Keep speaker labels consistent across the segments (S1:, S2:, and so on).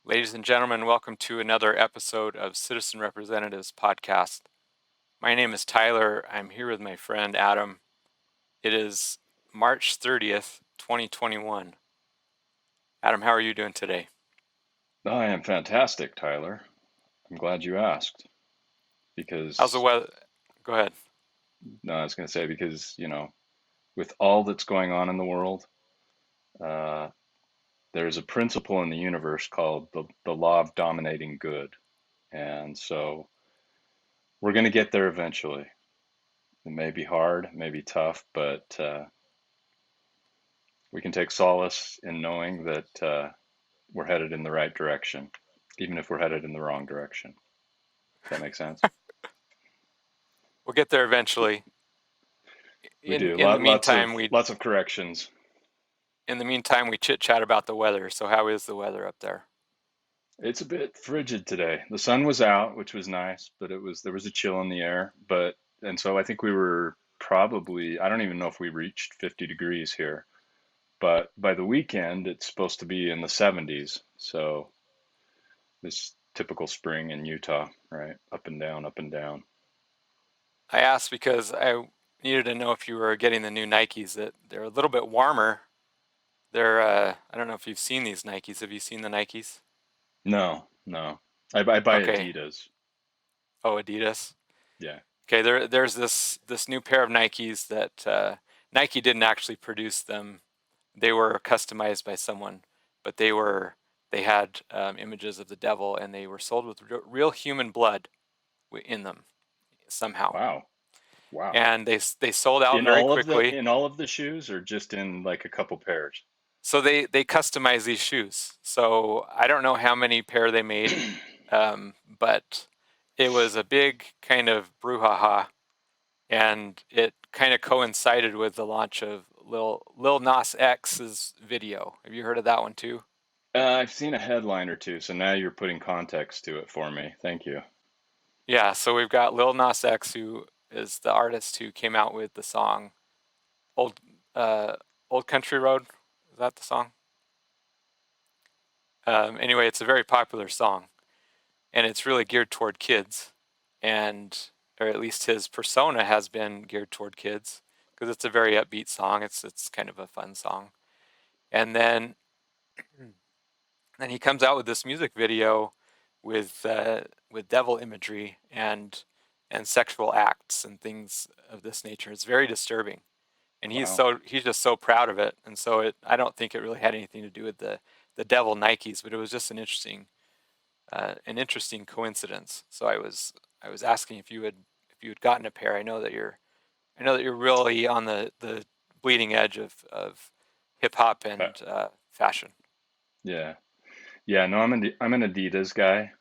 S1: Ladies and gentlemen, welcome to another episode of Citizen Representatives Podcast. My name is Tyler. I'm here with my friend Adam. It is March 30th, 2021. Adam, how are you doing today?
S2: I am fantastic, Tyler. I'm glad you asked
S1: How's the
S2: because,
S1: weather? Go ahead.
S2: no, I was going to say because, with all that's going on in the world, uh, there's a principle in the universe called the law of dominating good. And so we're going to get there eventually. It may be hard, it may be tough, but we can take solace in knowing that we're headed in the right direction, even if we're headed in the wrong direction. Does that make sense?
S1: We'll get there eventually.
S2: We
S1: In
S2: do.
S1: in the
S2: Lots
S1: meantime,
S2: of
S1: we
S2: lots of corrections.
S1: chit chat about the weather. So how is the weather up there?
S2: It's a bit frigid today. The sun was out, which was nice, but there was a chill in the air. And so I think we were probably, I don't even know if we reached 50 degrees here, but by the weekend it's supposed to be in the 70s. So this typical spring in Utah, right? Up and down, up and down.
S1: I asked because I needed to know if you were getting the new Nikes. That they're a little bit warmer. I don't know if you've seen these Nikes. Have you seen the Nikes?
S2: No, no. I buy
S1: Okay.
S2: Adidas.
S1: Oh, Adidas.
S2: Yeah.
S1: Okay, there's this new pair of Nikes that Nike didn't actually produce them. They were customized by someone, but they had images of the devil, and they were sold with real human blood in them somehow.
S2: Wow. Wow.
S1: And they sold out very quickly.
S2: In all of the shoes or just in like a couple pairs?
S1: So they customized these shoes. So I don't know how many pair they made, but it was a big kind of brouhaha, and it kind of coincided with the launch of Lil Nas X's video. Have you heard of that one too?
S2: I've seen a headline or two, so now you're putting context to it for me. Thank you.
S1: Yeah, so we've got Lil Nas X, who is the artist who came out with the song "Old uh, Old Country Road." Is that the song? Anyway, it's a very popular song, and it's really geared toward kids, and or at least his persona has been geared toward kids because it's a very upbeat song. It's kind of a fun song, and then he comes out with this music video with devil imagery and sexual acts and things of this nature. It's very disturbing, and
S2: Wow.
S1: he's just so proud of it. And so I don't think it really had anything to do with the devil Nikes, but it was just an interesting coincidence. So I was asking if you had gotten a pair. I know that you're really on the bleeding edge of hip hop
S2: Fa-
S1: and fashion.
S2: Yeah. Yeah, no, I'm an Adidas guy.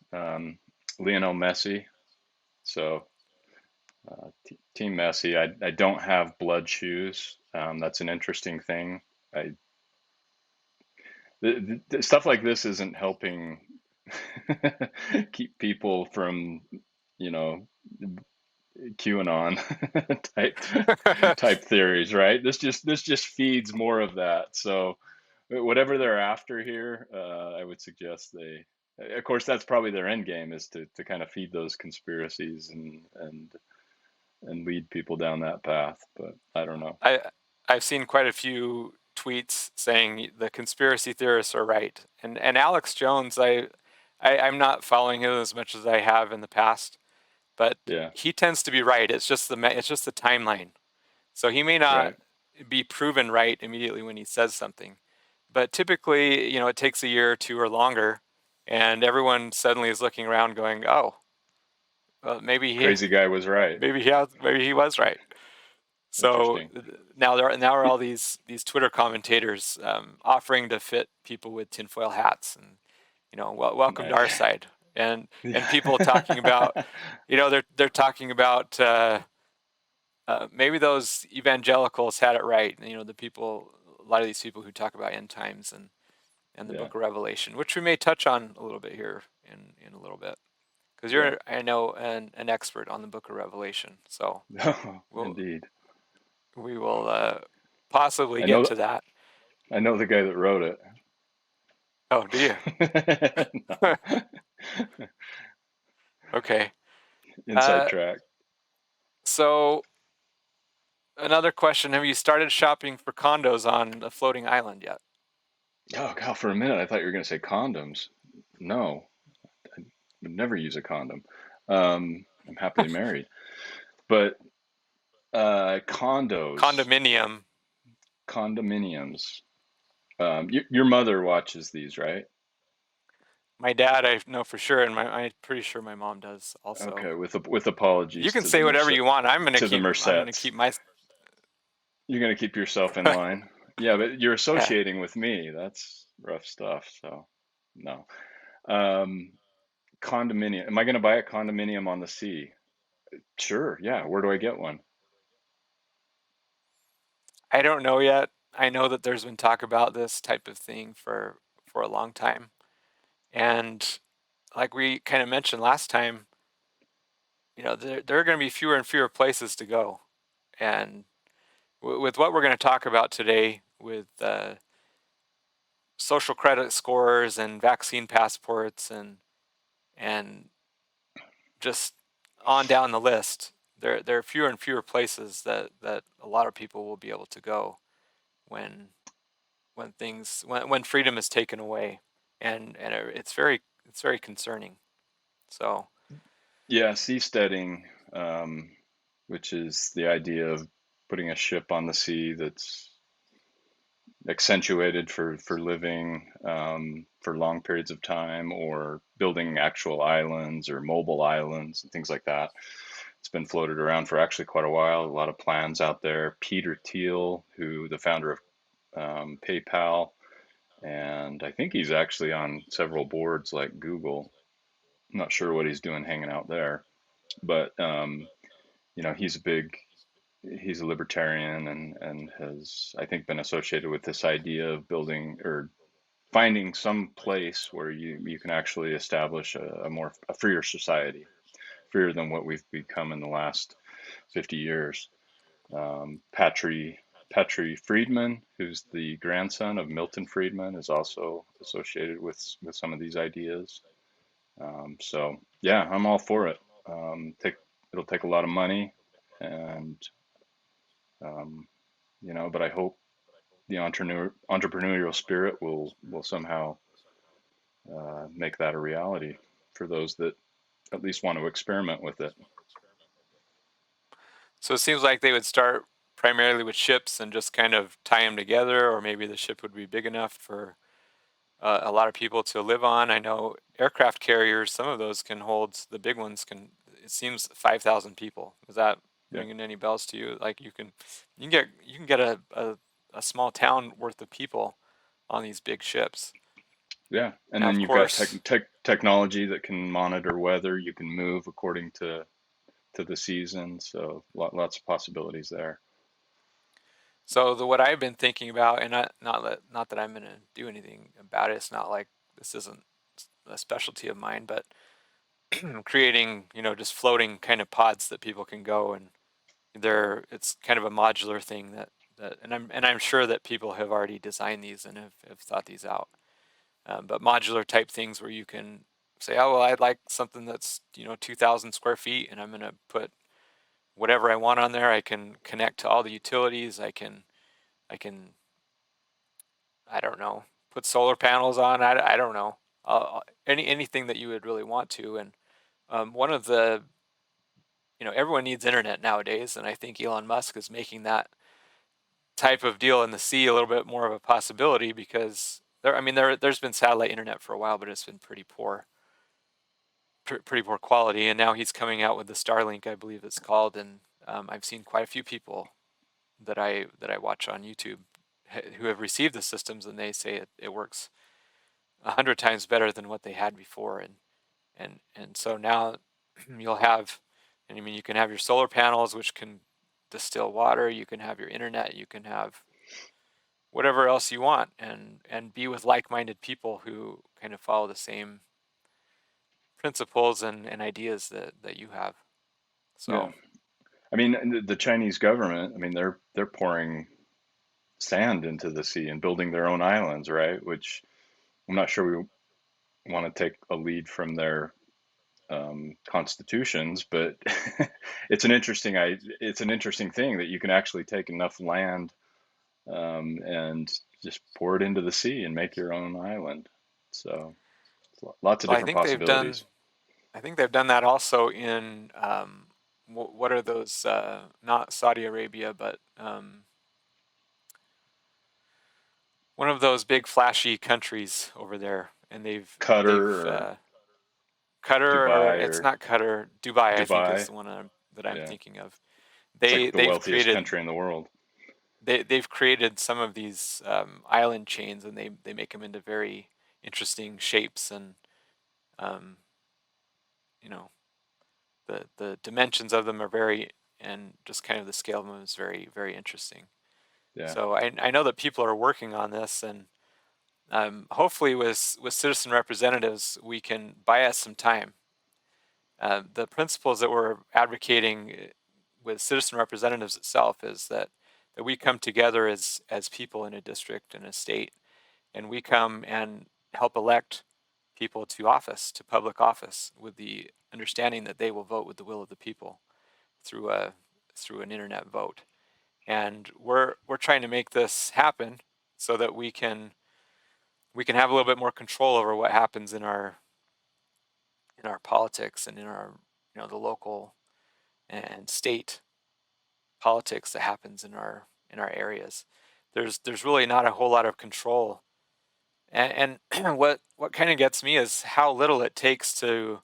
S2: Lionel Messi. So, t Team Messi. I don't have blood shoes. That's an interesting thing. I Stuff like this isn't helping keep people from, you know, QAnon type theories, right? This just feeds more of that. So whatever they're after here, I would suggest of course, that's probably their end game is to kind of feed those conspiracies and lead people down that path. But I don't know.
S1: I I've seen quite a few tweets saying the conspiracy theorists are right, and Alex Jones, I'm not following him as much as I have in the past, but
S2: Yeah,
S1: he tends to be right. It's just the timeline. So he may not
S2: right.
S1: be proven right immediately when he says something, but typically, you know, it takes a year or two or longer, and everyone suddenly is looking around going, "Oh, well,
S2: Crazy guy was right.
S1: maybe he was right." So
S2: Interesting.
S1: now are all these Twitter commentators offering to fit people with tinfoil hats and welcome to
S2: Nice.
S1: our side, and people talking about
S2: Yeah.
S1: they're talking about maybe those evangelicals had it right. The people, a lot of these people who talk about end times and the
S2: Yeah,
S1: Book of Revelation, which we may touch on a little bit here in a little bit, because
S2: yeah.
S1: you're, I know, an expert on the Book of Revelation, so we'll
S2: Indeed.
S1: we will possibly
S2: I
S1: get
S2: know
S1: to that.
S2: I know the guy that wrote it.
S1: Oh, do you?
S2: No.
S1: Okay.
S2: Inside
S1: Uh,
S2: track.
S1: so another question: have you started shopping for condos on a floating island yet?
S2: Oh God, for a minute I thought you were going to say condoms. No, I would never use a condom. I'm happily married. But condos,
S1: Condominium.
S2: condominiums. Your mother watches these, right?
S1: My dad, I know for sure, and I'm pretty sure my mom does also.
S2: Okay, with
S1: You
S2: apologies
S1: can say whatever you want.
S2: to the
S1: I'm gonna keep
S2: Merceds.
S1: my.
S2: You're gonna keep yourself in line. Yeah, but you're
S1: Yeah,
S2: associating with me. That's rough stuff. So, no. Um, condominium. Am I gonna buy a condominium on the sea? Sure. Yeah. Where do I get one?
S1: I don't know yet. I know that there's been talk about this type of thing for a long time, and like we kind of mentioned last time, there are going to be fewer and fewer places to go, and with what we're going to talk about today, with social credit scores and vaccine passports and just on down the list, there are fewer and fewer places that a lot of people will be able to go when when freedom is taken away, and it's very concerning. So
S2: Yeah, seasteading, which is the idea of putting a ship on the sea that's accentuated for living for long periods of time, or building actual islands or mobile islands and things like that. It's been floated around for actually quite a while. A lot of plans out there. Peter Thiel, who the founder of PayPal, and I think he's actually on several boards like Google. I'm not sure what he's doing hanging out there, but he's a big he's a libertarian, and has, I think, been associated with this idea of building or finding some place where you can actually establish a freer society, freer than what we've become in the last 50 years. Patry Friedman, who's the grandson of Milton Friedman, is also associated with some of these ideas. So yeah, I'm all for it. It'll take a lot of money, and um, but I hope the entrepreneurial spirit will somehow make that a reality for those that at least want to experiment with it.
S1: so it seems like they would start primarily with ships and just kind of tie them together, or maybe the ship would be big enough for a lot of people to live on. I know aircraft carriers, some of those can hold, the big ones can, it seems 5,000 people. Is that
S2: Yeah,
S1: ringing any bells to you? Like you can get a small town worth of people on these big ships.
S2: yeah. And
S1: Now,
S2: then
S1: of
S2: you've got
S1: course,
S2: technology that can monitor weather. You can move according to the season. So lots of possibilities there.
S1: so the what I've been thinking about, and not that I'm gonna do anything about it. It's not like this isn't a specialty of mine, but creating, just floating kind of pods that people can go and it's kind of a modular thing and I'm sure that people have already designed these and have thought these out. But modular type things where you can say, oh well, I'd like something that's 2,000 square feet, and I'm gonna put whatever I want on there. I can connect to all the utilities. I can I don't know, put solar panels on. I don't know, anything that you would really want to. And one of the everyone needs internet nowadays, and I think Elon Musk is making that type of deal in the sea a little bit more of a possibility, because there's been satellite internet for a while, but it's been pretty poor quality. And now he's coming out with the Starlink, I believe it's called, and I've seen quite a few people that I watch on YouTube who have received the systems, and they say it works 100 times better than what they had before. And so now you'll have, and I mean, you can have your solar panels, which can distill water. You can have your internet. You can have whatever else you want, and be with like-minded people who kind of follow the same principles and ideas that you have.
S2: Yeah.
S1: So
S2: I mean, the Chinese government, I mean, they're pouring sand into the sea and building their own islands, right? Which I'm not sure we want to take a lead from their constitutions, but it's an interesting thing that you can actually take enough land and just pour it into the sea and make your own island. So lots of
S1: Well,
S2: different possibilities.
S1: I think they've done that also in what are those? Not Saudi Arabia, but one of those big flashy countries over there, and
S2: Qatar
S1: they've
S2: or
S1: Qatar, or
S2: Dubai
S1: it's
S2: or
S1: not Qatar, Dubai, I think is
S2: Dubai.
S1: the one that I'm
S2: Yeah,
S1: thinking of.
S2: it's like the
S1: They've
S2: wealthiest
S1: created
S2: country in the world.
S1: they've created some of these island chains, and they make them into very interesting shapes, and um, you know the dimensions of them are very, and just kind of the scale of them is very interesting.
S2: Yeah.
S1: So I know that people are working on this, and hopefully with citizen representatives we can buy us some time. The principles that we're advocating with citizen representatives itself is that we come together as people in a district and a state, and we come and help elect people to office, to public office, with the understanding that they will vote with the will of the people through a through an internet vote. And we're trying to make this happen so that we can have a little bit more control over what happens in our politics and in our the local and state politics that happens in our areas. There's really not a whole lot of control, and what kind of gets me is how little it takes to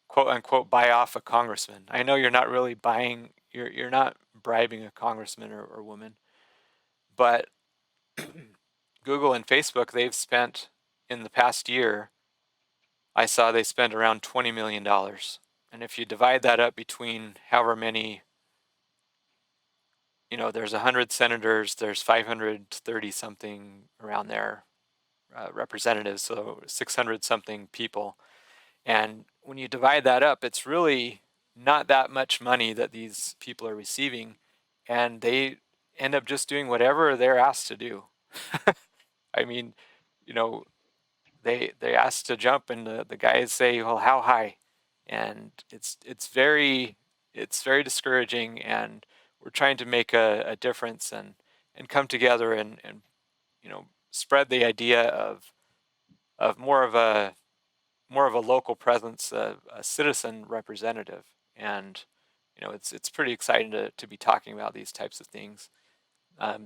S1: quote unquote buy off a congressman. I know you're not really buying, you're not bribing a congressman or woman, but Google and Facebook, they've spent in the past year, I saw they spent around $20 million. And if you divide that up between however many, there's 100 senators, there's 530 something around there representatives, so 600 something people. And when you divide that up, it's really not that much money that these people are receiving, and they end up just doing whatever they're asked to do. I mean, you know, they ask to jump, and the guys say, "Well, how high?" And it's very discouraging, and we're trying to make a difference and come together and spread the idea of more of a local presence, a citizen representative, and it's pretty exciting to be talking about these types of things.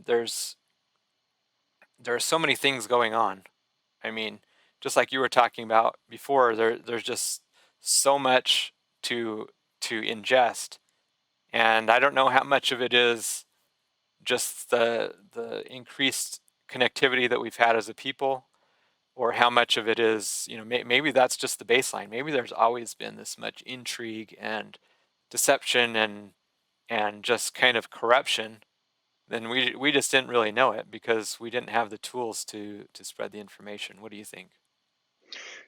S1: There's there are so many things going on. I mean, just like you were talking about before, there's just so much to ingest, and I don't know how much of it is just the increased connectivity that we've had as a people, or how much of it is, maybe that's just the baseline. Maybe there's always been this much intrigue and deception and just kind of corruption. Then we just didn't really know it because we didn't have the tools to spread the information. What do you think?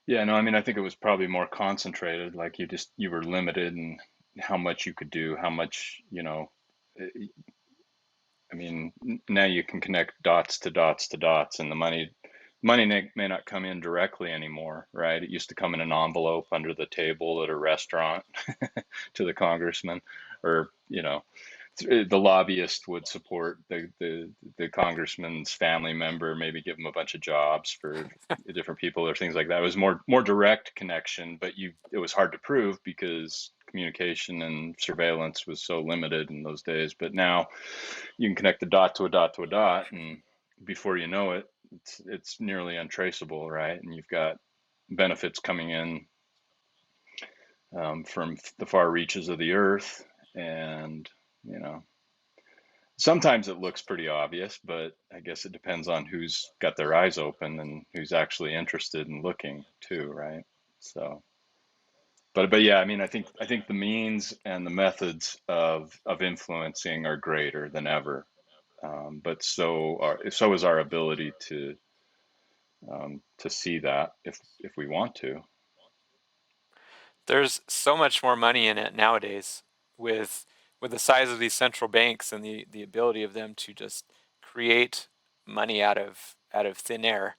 S2: Yeah, no, I mean, I think it was probably more concentrated, like you were limited in how much you could do, how much, eh, I mean, now you can connect dots to dots to dots, and the money may not come in directly anymore, right? It used to come in an envelope under the table at a restaurant to the congressman, or the lobbyist would support the congressman's family member, maybe give him a bunch of jobs for different people or things like that. It was more direct connection, but it was hard to prove because communication and surveillance was so limited in those days. But now you can connect the dot to a dot to a dot, and before you know it, it's nearly untraceable, right? And you've got benefits coming in from the far reaches of the earth, and you know sometimes it looks pretty obvious, but I guess it depends on who's got their eyes open and who's actually interested in looking too, right? So, but yeah, I mean, I think the means and the methods of influencing are greater than ever. But so is our ability to see that if we want to.
S1: There's so much more money in it nowadays with the size of these central banks and the ability of them to just create money out of thin air.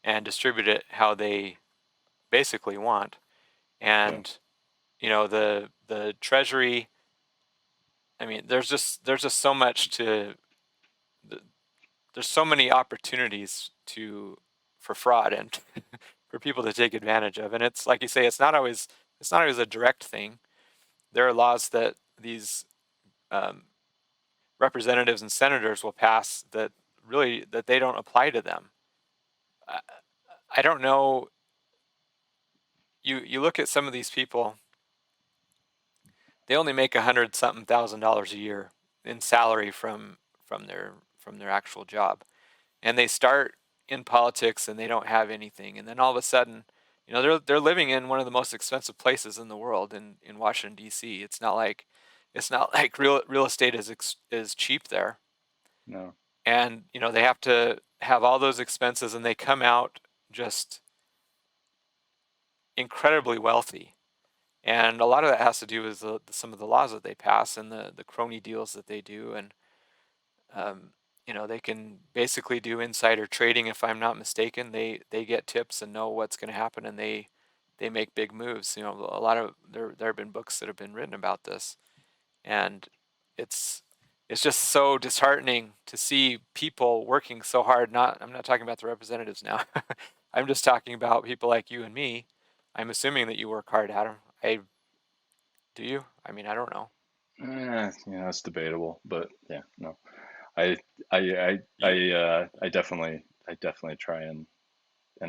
S1: and distribute it how they basically want.
S2: Yeah.
S1: And the Treasury, I mean, there's just so much to there's so many opportunities to for fraud and for people to take advantage of. And it's like you say, it's not always a direct thing. There are laws that these um, representatives and senators will pass that really that they don't apply to them. I, I don't know. You look at some of these people; they only make 100 something thousand a year in salary from their actual job, and they start in politics and they don't have anything, and then all of a sudden, they're living in one of the most expensive places in the world in Washington D.C. It's not like real estate is cheap there,
S2: No.
S1: and they have to have all those expenses, and they come out just incredibly wealthy. And a lot of that has to do with some of the laws that they pass and the crony deals that they do. And um, they can basically do insider trading. If I'm not mistaken, they get tips and know what's going to happen, and they make big moves. A lot of there have been books that have been written about this, and it's it's just so disheartening to see people working so hard. I'm not talking about the representatives now. I'm just talking about people like you and me. I'm assuming that you work hard, Adam. I Do you? I mean, I don't know.
S2: It's debatable, but yeah, no. I
S1: You
S2: I definitely try and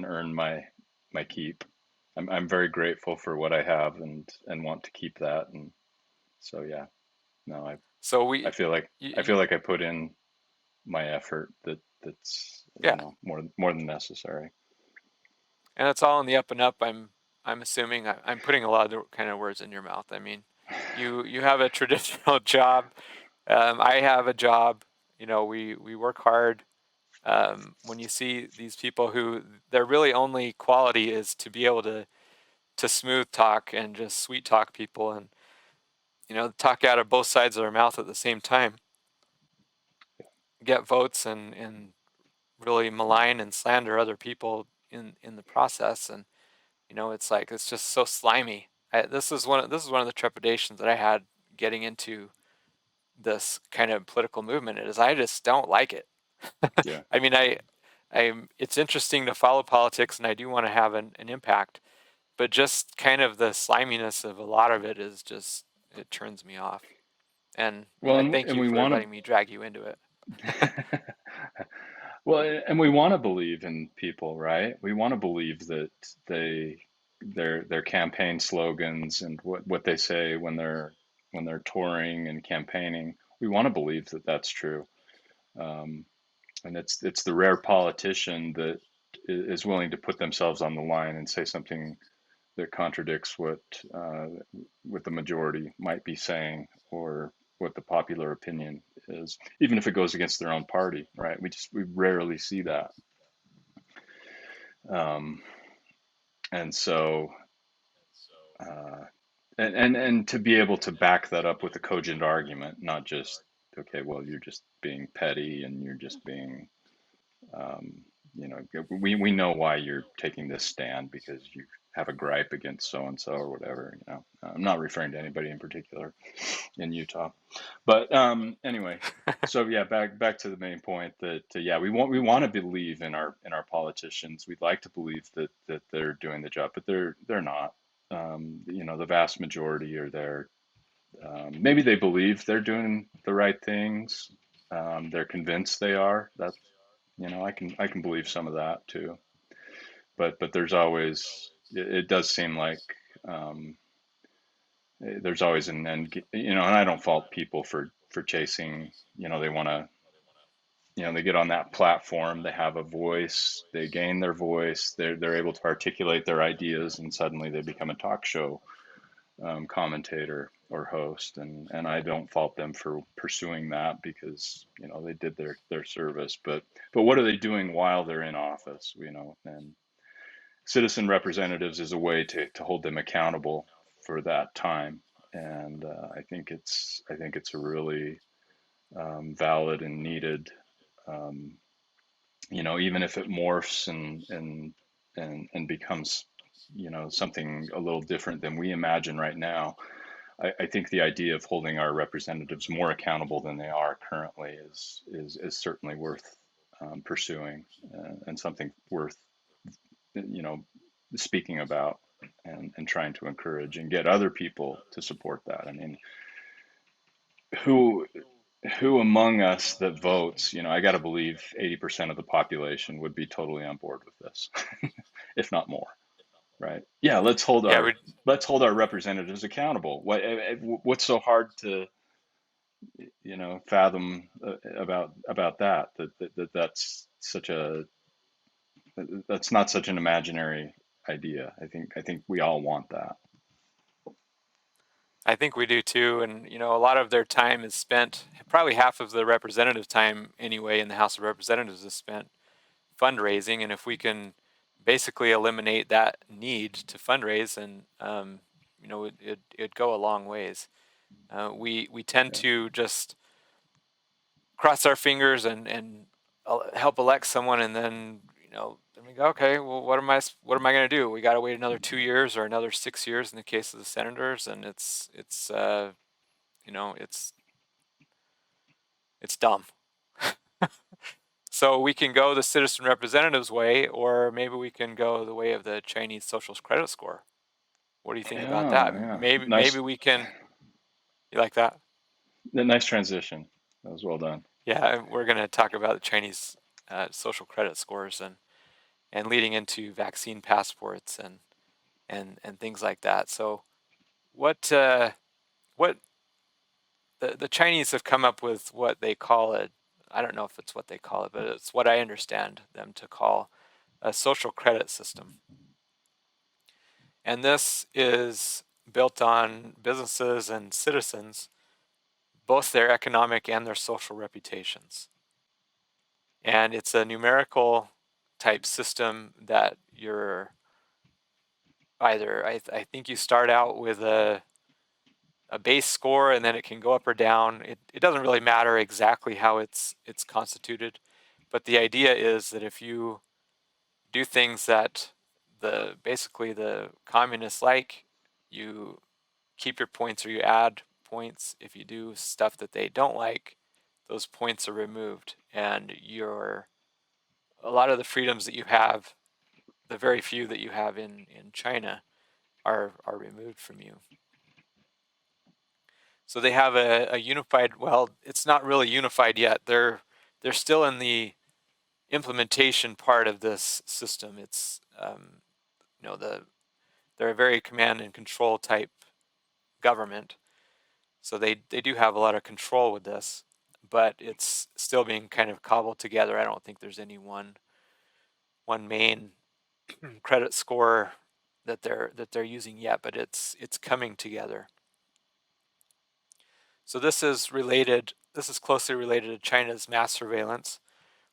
S2: earn my keep. I'm very grateful for what I have and want to keep that. And so yeah, no,
S1: so
S2: I
S1: we
S2: feel like I
S1: you,
S2: feel like I put in my effort that's
S1: yeah,
S2: more than necessary.
S1: and it's all in the up and up. I'm assuming I'm putting a lot of the kind of words in your mouth. I mean, you have a traditional job. I have a job. We work hard. When you see these people who their really only quality is to be able to smooth talk and just sweet talk people, and talk out of both sides of their mouth at the same time, get votes and really malign and slander other people in the process. And it's just so slimy. This is one of the trepidations that I had getting into this kind of political movement, is I just don't like it.
S2: Yeah.
S1: I mean, it's interesting to follow politics, and I do want to have an impact, but just kind of the sliminess of a lot of it is just, it turns me off. And
S2: Well,
S1: I thank
S2: and
S1: you
S2: we
S1: for
S2: want
S1: letting me drag you into it.
S2: to well, and we want to believe in people, right? We want to believe that they their campaign slogans and what they say when they're touring and campaigning. We want to believe that that's true. Um, and it's the rare politician that is willing to put themselves on the line and say something that contradicts what the majority might be saying or what the popular opinion is, even if it goes against their own party, right? We rarely see that, um, and so uh, and to be able to back that up with a cogent argument, not just okay, well, you're just being petty and you're just being Um, we know why you're taking this stand because you have a gripe against so and so or whatever. I'm not referring to anybody in particular in Utah, but anyway. So yeah, back to the main point that yeah, we want to believe in our politicians. We'd like to believe that they're doing the job, but they're not. The vast majority are there. Maybe they believe they're doing the right things. They're convinced they are. I can believe some of that too. But there's always it does seem like um, there's always an end. And I don't fault people for chasing. They want to. They get on that platform. They have a voice. They gain their voice. They're able to articulate their ideas, and suddenly they become a talk show commentator or host. And I don't fault them for pursuing that because they did their service. But what are they doing while they're in office? And citizen representatives is a way to hold them accountable for that time. And I think it's a really valid and needed um, even if it morphs and becomes, something a little different than we imagine right now. I think the idea of holding our representatives more accountable than they are currently is certainly worth pursuing, and something worth, you know, speaking about, and trying to encourage and get other people to support that. I mean, who who among us that votes, I got to believe 80% of the population would be totally on board with this, if not more, right? Yeah,
S1: Yeah, we
S2: let's hold our representatives accountable. What's so hard to, fathom about that's such a that's not such an imaginary idea. I think we all want that.
S1: I think we do too, and a lot of their time is spent, probably half of the representative time anyway in the House of Representatives is spent fundraising, and if we can basically eliminate that need to fundraise, and it'd go a long ways. We tend
S2: Yeah.
S1: to just cross our fingers and help elect someone, and then then we go, okay, well, what am I going to do? We got to wait another 2 years or another 6 years in the case of the senators, and you know it's it's dumb. So we can go the citizen representatives way, or maybe we can go the way of the Chinese social credit score. What do you think about
S2: Yeah,
S1: that?
S2: yeah.
S1: Maybe
S2: Nice,
S1: we can. You like that?
S2: nice transition. That was well done.
S1: Yeah, we're going to talk about the Chinese social credit scores, and leading into vaccine passports and things like that. So what the Chinese have come up with, what they call it. I don't know if it's what they call it, but it's what I understand them to call a social credit system. And this is built on businesses and citizens, both their economic and their social reputations. And it's a numerical type system that you're either, I think you start out with a base score, and then it can go up or down. It doesn't really matter exactly how it's constituted, but the idea is that if you do things that basically the communists like, you keep your points or you add points. If you do stuff that they don't like, those points are removed, and a lot of the freedoms that you have, the very few that you have in China, are removed from you. So they have a unified. Well, it's not really unified yet. They're still in the implementation part of this system. It's they're a very command and control type government, so they do have a lot of control with this, but it's still being kind of cobbled together. I don't think there's any one main credit score that they're using yet, but it's coming together. So this is related. This is closely related to China's mass surveillance,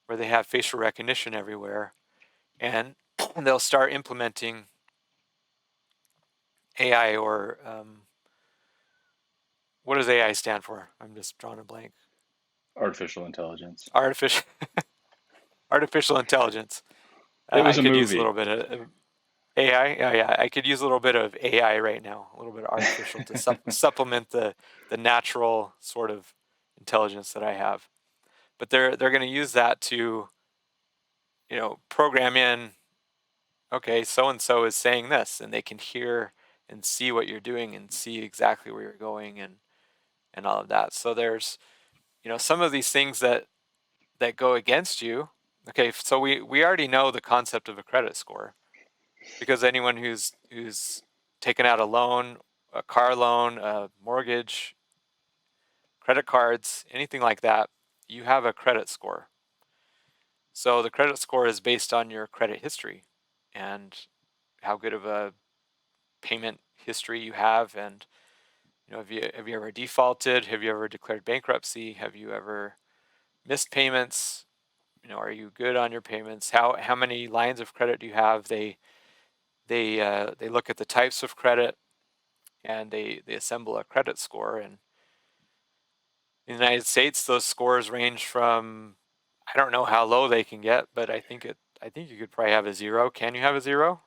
S1: where they have facial recognition everywhere, and they'll start implementing AI, or what does AI stand for? I'm just drawing a blank.
S2: Artificial intelligence.
S1: Artificial artificial intelligence.
S2: It
S1: I
S2: was a
S1: could use a
S2: movie.
S1: little bit of AI. Yeah, I could use a little bit of AI right now, a little bit of artificial to supplement the natural sort of intelligence that I have. But they're going to use that to program in. Okay, so and so is saying this, and they can hear and see what you're doing and see exactly where you're going, and all of that. So there's some of these things that go against you. Okay, so we already know the concept of a credit score, because anyone who's taken out a loan, a car loan, a mortgage, credit cards, anything like that, you have a credit score. So the credit score is based on your credit history and how good of a payment history you have, and have you ever defaulted? Have you ever declared bankruptcy? Have you ever missed payments? Are you good on your payments? How many lines of credit do you have? They look at the types of credit, and they assemble a credit score. And in the United States, those scores range from I don't know how low they can get, but I think you could probably have a zero. Can you have a zero?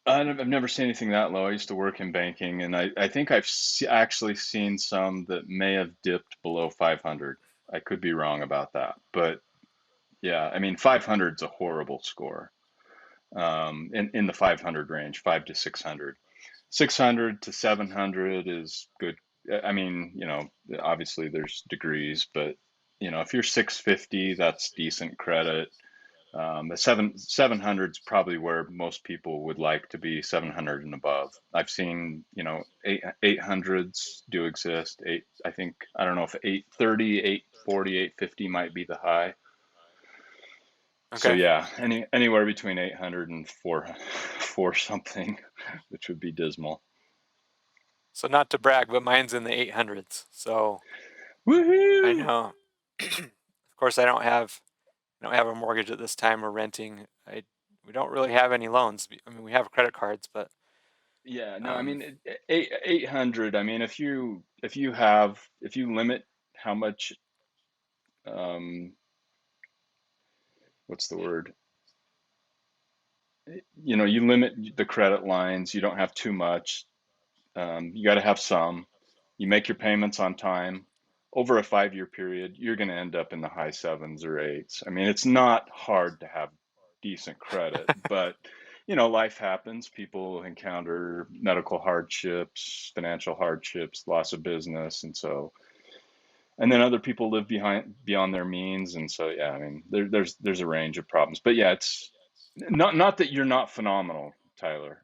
S2: I've never seen anything that low. I used to work in banking, and I think actually seen some that may have dipped below 500. I could be wrong about that, but yeah, I mean 500 is a horrible score. In the 500 range, 5 to 600. 600 to 700 is good. I mean, obviously there's degrees, but if you're 650, that's decent credit. The 700 is probably where most people would like to be, 700 and above. I've seen, 800s do exist. I think, I don't know if 830, 840, 850 might be the high. So
S1: Okay.
S2: yeah, anywhere between 800 and 4 something, which would be dismal.
S1: So not to brag, but mine's in the 800s. So I
S2: Woohoo!
S1: know. Of course, I don't have a mortgage at this time or renting. We don't really have any loans. I mean, we have credit cards, but
S2: Yeah, no, I
S1: um,
S2: mean 800. I mean, if you limit how much, um, what's the word? You limit the credit lines. You don't have too much. You got to have some. You make your payments on time. Over a 5-year period, you're going to end up in the high sevens or eights. I mean, it's not hard to have decent credit, but life happens. People encounter medical hardships, financial hardships, loss of business, and then other people live beyond their means, and so yeah, I mean, there's a range of problems, but yeah, it's not that you're not phenomenal, Tyler.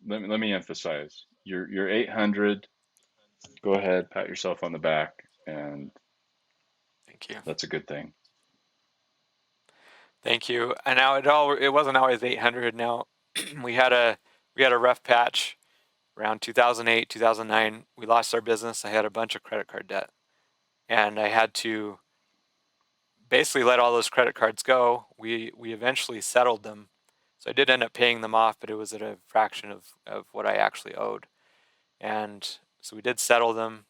S2: Let me emphasize, you're 800. Go ahead, pat yourself on the back, and
S1: thank you,
S2: that's a good thing.
S1: thank you. And now it wasn't always 800. Now we had a we had a rough patch around 2008, 2009. We lost our business. I had a bunch of credit card debt, and I had to basically let all those credit cards go. We eventually settled them, so I did end up paying them off, but it was at a fraction of what I actually owed. And so we did settle them.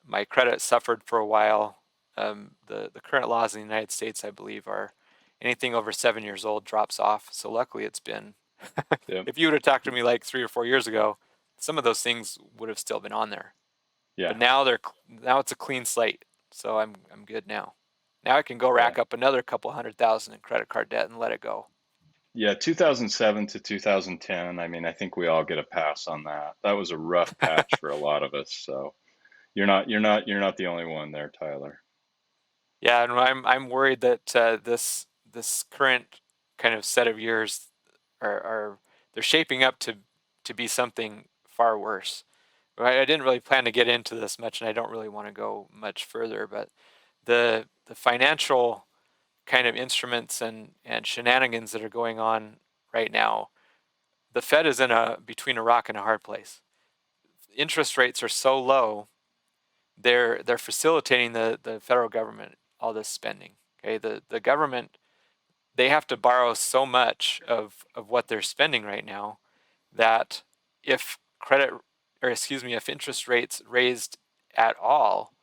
S1: My credit suffered for a while. The current laws in the United States, I believe, are anything over 7 years old drops off. So luckily, it's been.
S2: Yep.
S1: If you would have talked to me like 3 or 4 years ago, some of those things would have still been on there. But
S2: Yeah.
S1: now it's a clean slate, so I'm good now. Now I can go
S2: Yeah.
S1: rack up another couple 100,000 in credit card debt and let it go.
S2: Yeah, 2007 to 2010. I mean, I think we all get a pass on that. That was a rough patch for a lot of us. So you're not the only one there, Tyler.
S1: Yeah, and I'm worried that this current kind of set of years are they're shaping up to be something far worse. Right? I didn't really plan to get into this much, and I don't really want to go much further, but the financial kind of instruments and shenanigans that are going on right now, the Fed is in a between a rock and a hard place. Interest rates are so low, they're facilitating the federal government all this spending. Okay, the government, they have to borrow so much of what they're spending right now that if credit or excuse me, if interest rates raised at all,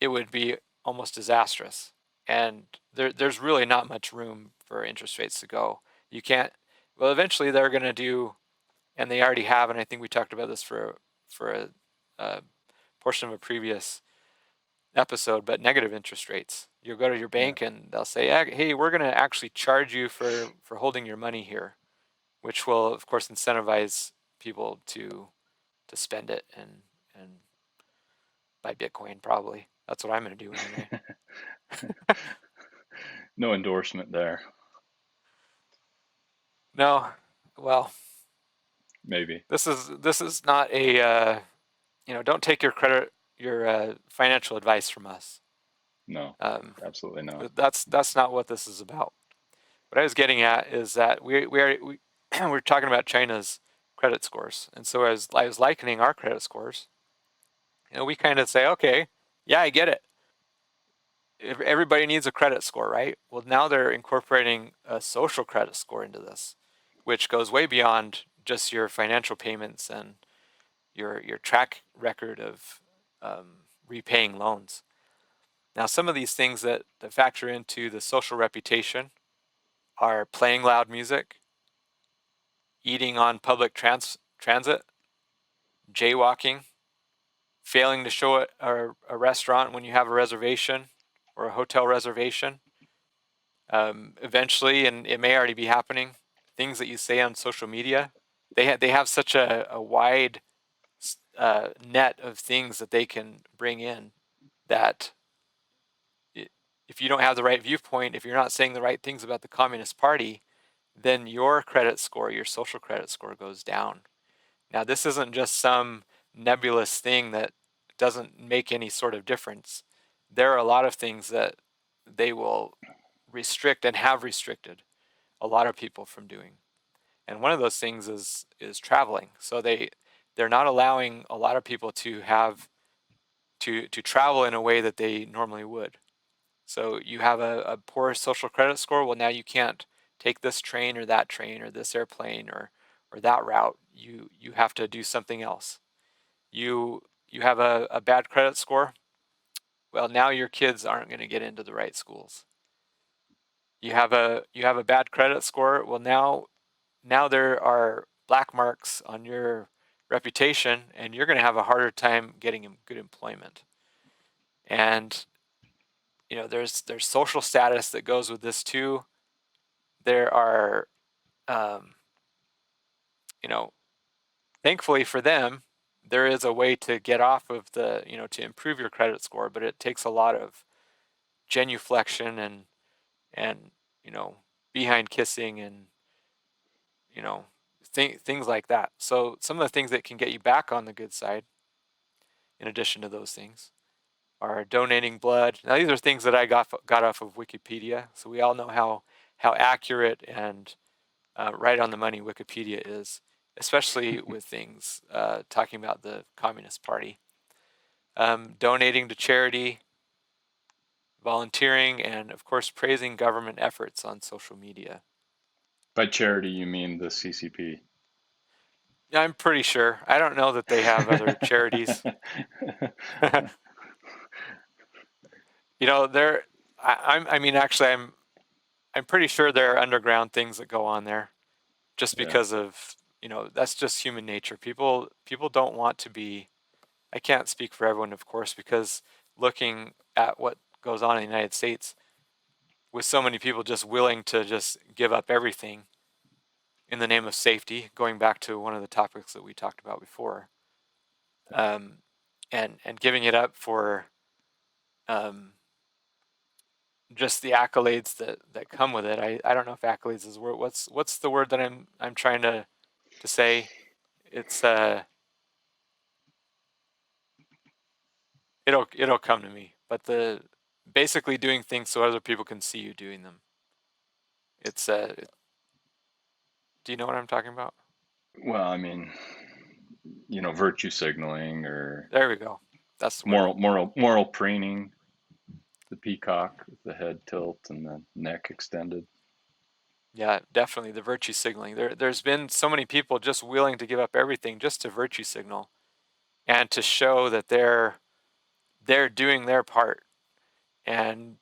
S1: it would be almost disastrous. And there's really not much room for interest rates to go. You can't. Well, eventually they're going to do, and they already have. And I think we talked about this for a portion of a previous episode. But negative interest rates. You'll go to your
S2: Yeah.
S1: bank and they'll say, "Hey, we're going to actually charge you for holding your money here," which will, of course, incentivize people to spend it and buy Bitcoin. Probably that's what I'm going to do anyway.
S2: No endorsement there.
S1: No, well,
S2: Maybe.
S1: this is not a don't take your financial advice from us.
S2: No,
S1: Um,
S2: absolutely not.
S1: that's not what this is about. What I was getting at is that we we're talking about China's credit scores, and so as I was likening our credit scores, we kind of say, okay, yeah, I get it. If everybody needs a credit score, right? Well, now they're incorporating a social credit score into this, which goes way beyond just your financial payments and your track record of repaying loans. Now, some of these things that factor into the social reputation are playing loud music, eating on public transit, jaywalking, failing to show at a restaurant when you have a reservation or a hotel reservation. Eventually, and it may already be happening, things that you say on social media, they have such a wide net of things that they can bring in that if you don't have the right viewpoint, if you're not saying the right things about the Communist Party, then your credit score, your social credit score goes down. Now, this isn't just some nebulous thing that doesn't make any sort of difference. There are a lot of things that they will restrict and have restricted a lot of people from doing. And one of those things is traveling. So they're not allowing a lot of people to have to travel in a way that they normally would. So you have a poor social credit score. Well, now you can't take this train or this airplane or that route. You have to do something else. You have a bad credit score. Well, now your kids aren't going to get into the right schools. You have a bad credit score. Well, now there are black marks on your reputation, and you're going to have a harder time getting good employment. And there's social status that goes with this too. There are, um, you know, thankfully for them, there is a way to get off of to improve your credit score, but it takes a lot of genuflection and behind kissing and you know things like that. So some of the things that can get you back on the good side, in addition to those things, are donating blood. Now these are things that I got off of Wikipedia, so we all know how accurate and right on the money Wikipedia is, especially with things talking about the Communist Party. Donating to charity, volunteering, and of course praising government efforts on social media.
S2: By charity, you mean the CCP.
S1: Yeah, I'm pretty sure. I don't know that they have other charities. There. I mean, actually, I'm pretty sure there are underground things that go on there, just
S2: Yeah.
S1: because of that's just human nature. People don't want to be. I can't speak for everyone, of course, because looking at what goes on in the United States, with so many people just willing to just give up everything in the name of safety, going back to one of the topics that we talked about before, um, and giving it up for um, just the accolades that come with it. I don't know if accolades is the word. What's the word that I'm trying to say? It's it'll come to me. But the basically doing things so other people can see you doing them. It's do you know what I'm talking about?
S2: Well, I mean, virtue signaling or
S1: There we go. That's the word.
S2: moral preening, the peacock with the head tilt and the neck extended.
S1: Yeah, definitely the virtue signaling. There's been so many people just willing to give up everything just to virtue signal and to show that they're doing their part. And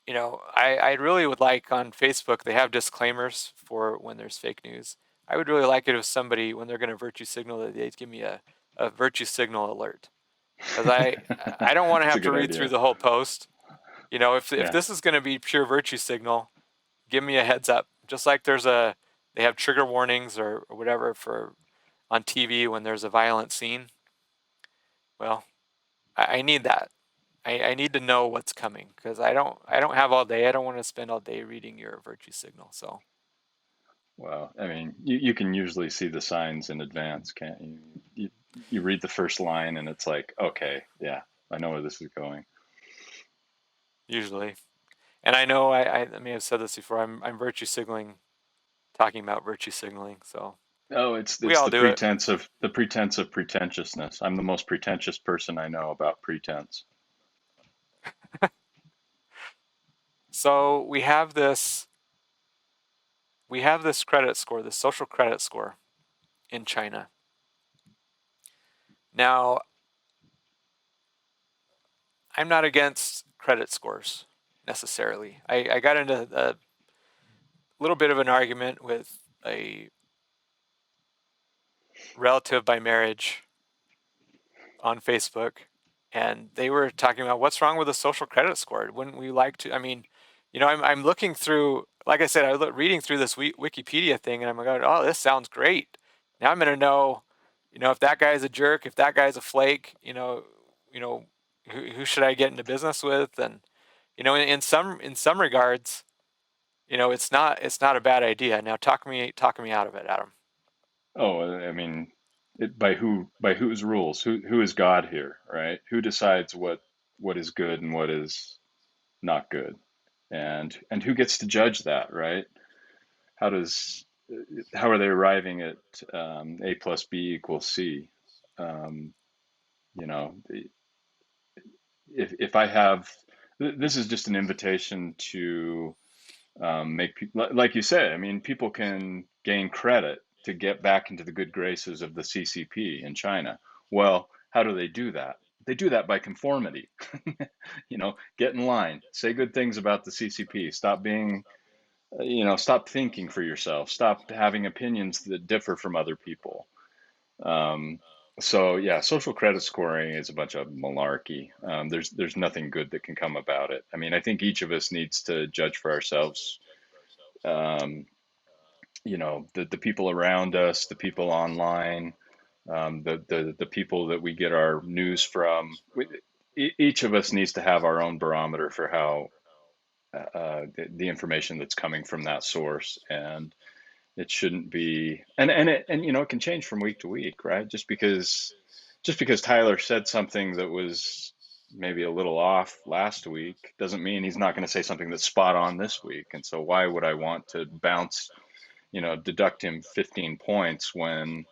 S1: I really would like on Facebook they have disclaimers for when there's fake news. I would really like it if somebody when they're going to virtue signal that they'd give me a virtue signal alert because I don't want to
S2: It's a
S1: have to
S2: good
S1: read through
S2: idea.
S1: the whole post. If
S2: Yeah.
S1: this is going to be pure virtue signal, give me a heads up. Just like they have trigger warnings or whatever for on TV when there's a violent scene. Well, I need that. I need to know what's coming because I don't have all day. I don't want to spend all day reading your virtue signal. So
S2: Well, I mean, you can usually see the signs in advance, can't you? You read the first line and it's like, okay, yeah, I know where this is going.
S1: usually, and I know I may have said this before. I'm virtue signaling, talking about virtue signaling. So
S2: Oh, it's
S1: we
S2: it's
S1: all
S2: the
S1: do it.
S2: pretense of pretentiousness. I'm the most pretentious person I know about pretense.
S1: So we have this credit score, this social credit score in China. Now, I'm not against credit scores necessarily. I got into a little bit of an argument with a relative by marriage on Facebook, and they were talking about what's wrong with a social credit score. Wouldn't we like to? I mean, I'm looking through, like I said, reading through this Wikipedia thing, and I'm going, oh, this sounds great. Now I'm going to know, if that guy's a jerk, if that guy's a flake, who should I get into business with? And in some regards, it's not a bad idea. Now talk me out of it, Adam.
S2: Oh, I mean, by whose rules? Who is God here, right? Who decides what is good and what is not good, and who gets to judge that, right? How does how are they arriving at A plus B equals C? Um, you know, if I have this is just an invitation to make people, like you said, I mean, people can gain credit to get back into the good graces of the CCP in China. Well, how do they do that? They do that by conformity. Get in line, say good things about the CCP, stop being, stop thinking for yourself, stop having opinions that differ from other people. Um, so yeah, social credit scoring is a bunch of malarkey. There's nothing good that can come about it. I mean, I think each of us needs to judge for ourselves, um, the people around us, the people online, the people that we get our news from. Each of us needs to have our own barometer for how the information that's coming from that source, and it shouldn't be, and it can change from week to week, right? Just because Tyler said something that was maybe a little off last week doesn't mean he's not going to say something that's spot on this week. And so why would I want to deduct him 15 points and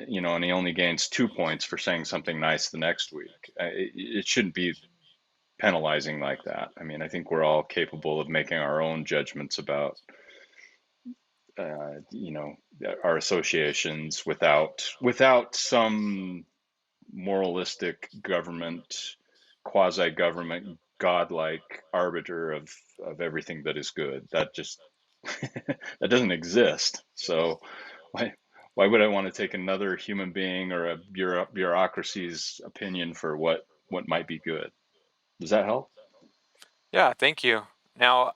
S2: he only gains 2 points for saying something nice the next week. It shouldn't be penalizing like that. I mean, I think we're all capable of making our own judgments about, uh, you know, our associations without some moralistic government, quasi-government, godlike arbiter of everything that is good. That just that doesn't exist. So why why would I want to take another human being or a bureaucracy's opinion for what might be good? Does that help?
S1: Yeah, thank you. Now,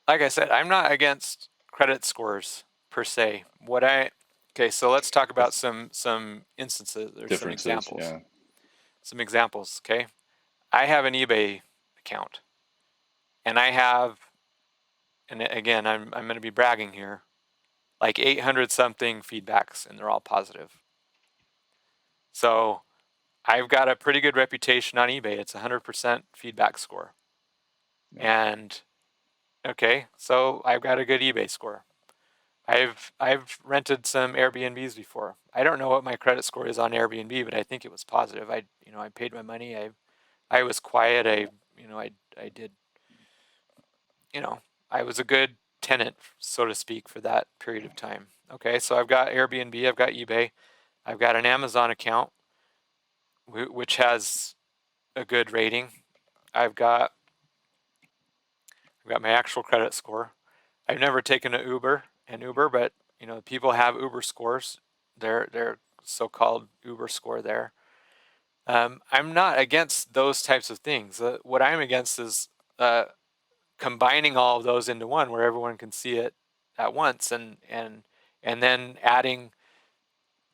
S1: like I said, I'm not against credit scores per se. Okay, so let's talk about
S2: It's
S1: some instances or some
S2: differences,
S1: examples.
S2: yeah.
S1: Some examples, okay? I have an eBay account, and I have, and again, I'm going to be bragging here, like 800 something feedbacks, and they're all positive. So I've got a pretty good reputation on eBay. It's a 100% feedback score,
S2: Yeah.
S1: and okay, so I've got a good eBay score. I've rented some Airbnbs before. I don't know what my credit score is on Airbnb, but I think it was positive. I paid my money. I was quiet. I did, you know, I was a good tenant, so to speak, for that period of time. Okay, so I've got Airbnb, I've got eBay, I've got an Amazon account, which has a good rating. I've got I've got my actual credit score. I've never taken an Uber, but people have Uber scores. Their so-called Uber score there. I'm not against those types of things. What I'm against is uh, combining all of those into one, where everyone can see it at once, and then adding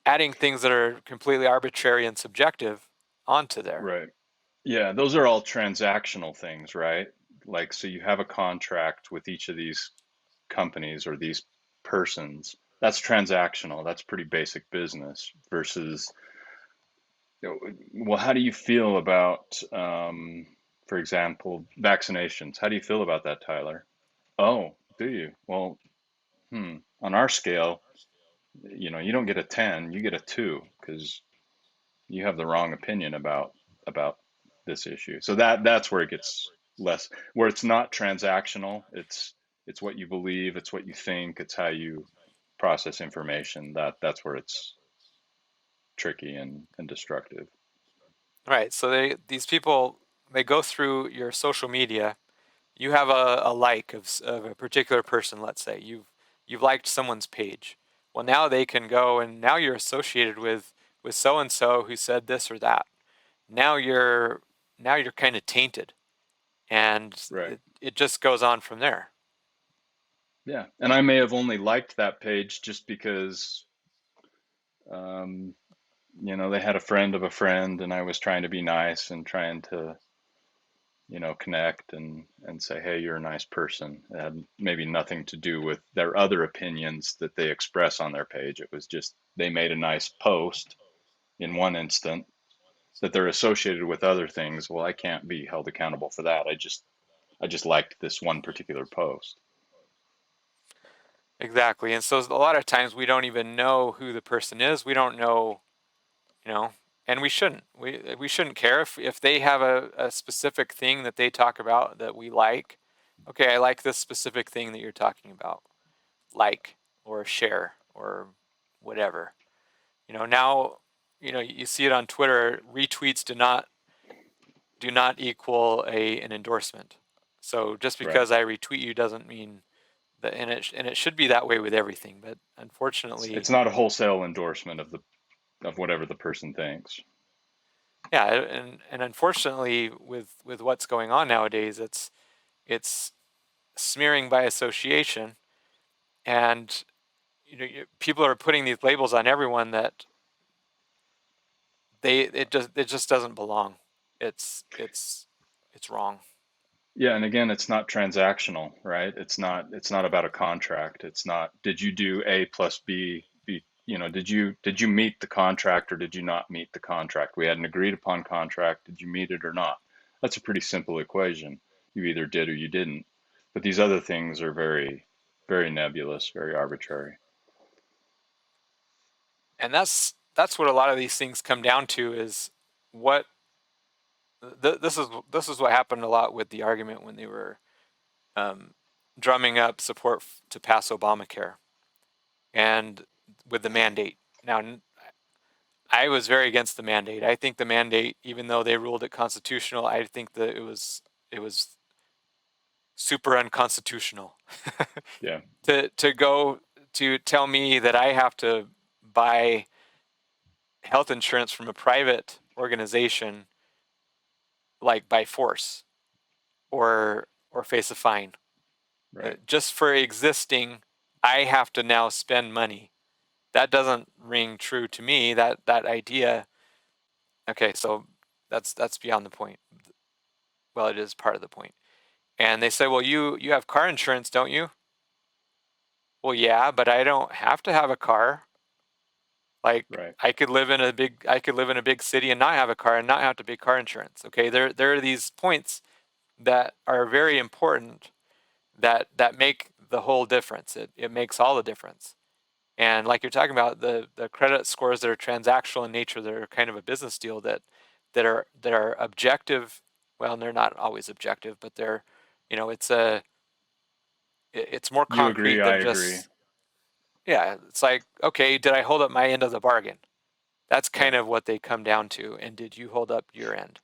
S1: things that are completely arbitrary and subjective onto there.
S2: Right. Yeah, those are all transactional things, right? Like, so you have a contract with each of these companies or these persons. That's transactional. That's pretty basic business versus, well, how do you feel about, for example, vaccinations? How do you feel about that, Tyler? Oh, do you? Well, on our scale, you don't get a 10, you get a 2 because you have the wrong opinion about this issue. So that's where it gets less, where it's not transactional. It's what you believe, it's what you think, it's how you process information. That's where it's tricky and destructive.
S1: Right. So these people, they go through your social media. You have a like of a particular person, let's say. You've liked someone's page. Well, now they can go and now you're associated with so and so who said this or that. Now you're now you're kind of tainted, and
S2: Right.
S1: it just goes on from there.
S2: Yeah. And I may have only liked that page just because, um, they had a friend of a friend, and I was trying to be nice and trying to, connect and say, hey, you're a nice person. It had maybe nothing to do with their other opinions that they express on their page. It was just they made a nice post in one instant that they're associated with other things. Well, I can't be held accountable for that. I just liked this one particular post.
S1: Exactly. And so a lot of times we don't even know who the person is. We don't know, you know, and we shouldn't. We shouldn't care if they have a specific thing that they talk about that we like. Okay, I like this specific thing that you're talking about. Like or share or whatever. Now, you see it on Twitter, retweets do not equal an endorsement. So just
S2: Right.
S1: because I retweet you doesn't mean that, and it should be that way with everything, but
S2: It's
S1: unfortunately,
S2: not a wholesale endorsement of whatever the person thinks.
S1: yeah, and unfortunately with what's going on nowadays, it's smearing by association, and people are putting these labels on everyone that it just doesn't belong. It's wrong.
S2: Yeah, and again, it's not transactional, right? It's not about a contract. It's not, did you do A plus B, did you meet the contract or did you not meet the contract? We had an agreed upon contract. Did you meet it or not? That's a pretty simple equation. You either did or you didn't. But these other things are very, very nebulous, very arbitrary.
S1: And that's what a lot of these things come down to is what this is what happened a lot with the argument when they were um, drumming up support to pass Obamacare and with the mandate. Now, I was very against the mandate. I think the mandate, even though they ruled it constitutional, I think that it was super unconstitutional
S2: Yeah.
S1: to go to tell me that I have to buy health insurance from a private organization like by force or face a fine.
S2: Right.
S1: Just for existing, I have to now spend money. That doesn't ring true to me. That idea. Okay, so that's beyond the point. Well, it is part of the point. And they say, well, you have car insurance, don't you? Well, yeah, but I don't have to have a car. Like
S2: Right.
S1: I could live in a big city and not have a car and not have to pay car insurance. Okay, there are these points that are very important that make the whole difference. It makes all the difference. And like you're talking about, the credit scores that are transactional in nature, that are kind of a business deal that are objective. Well, they're not always objective, but it's more
S2: You agree,
S1: concrete
S2: I
S1: than
S2: agree.
S1: just, yeah. It's like, okay, did I hold up my end of the bargain? That's
S2: Yeah.
S1: kind of what they come down to. And did you hold up your end?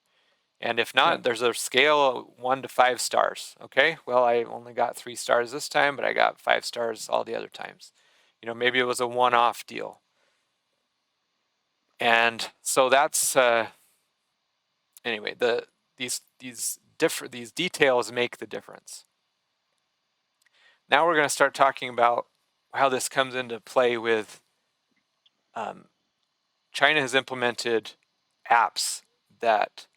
S1: And if
S2: Yeah.
S1: not, there's a scale of 1 to 5 stars. Okay, well, I only got 3 stars this time, but I got 5 stars all the other times. Maybe it was a one-off deal. And so that's anyway. These details make the difference. Now we're going to start talking about how this comes into play with um, China has implemented apps that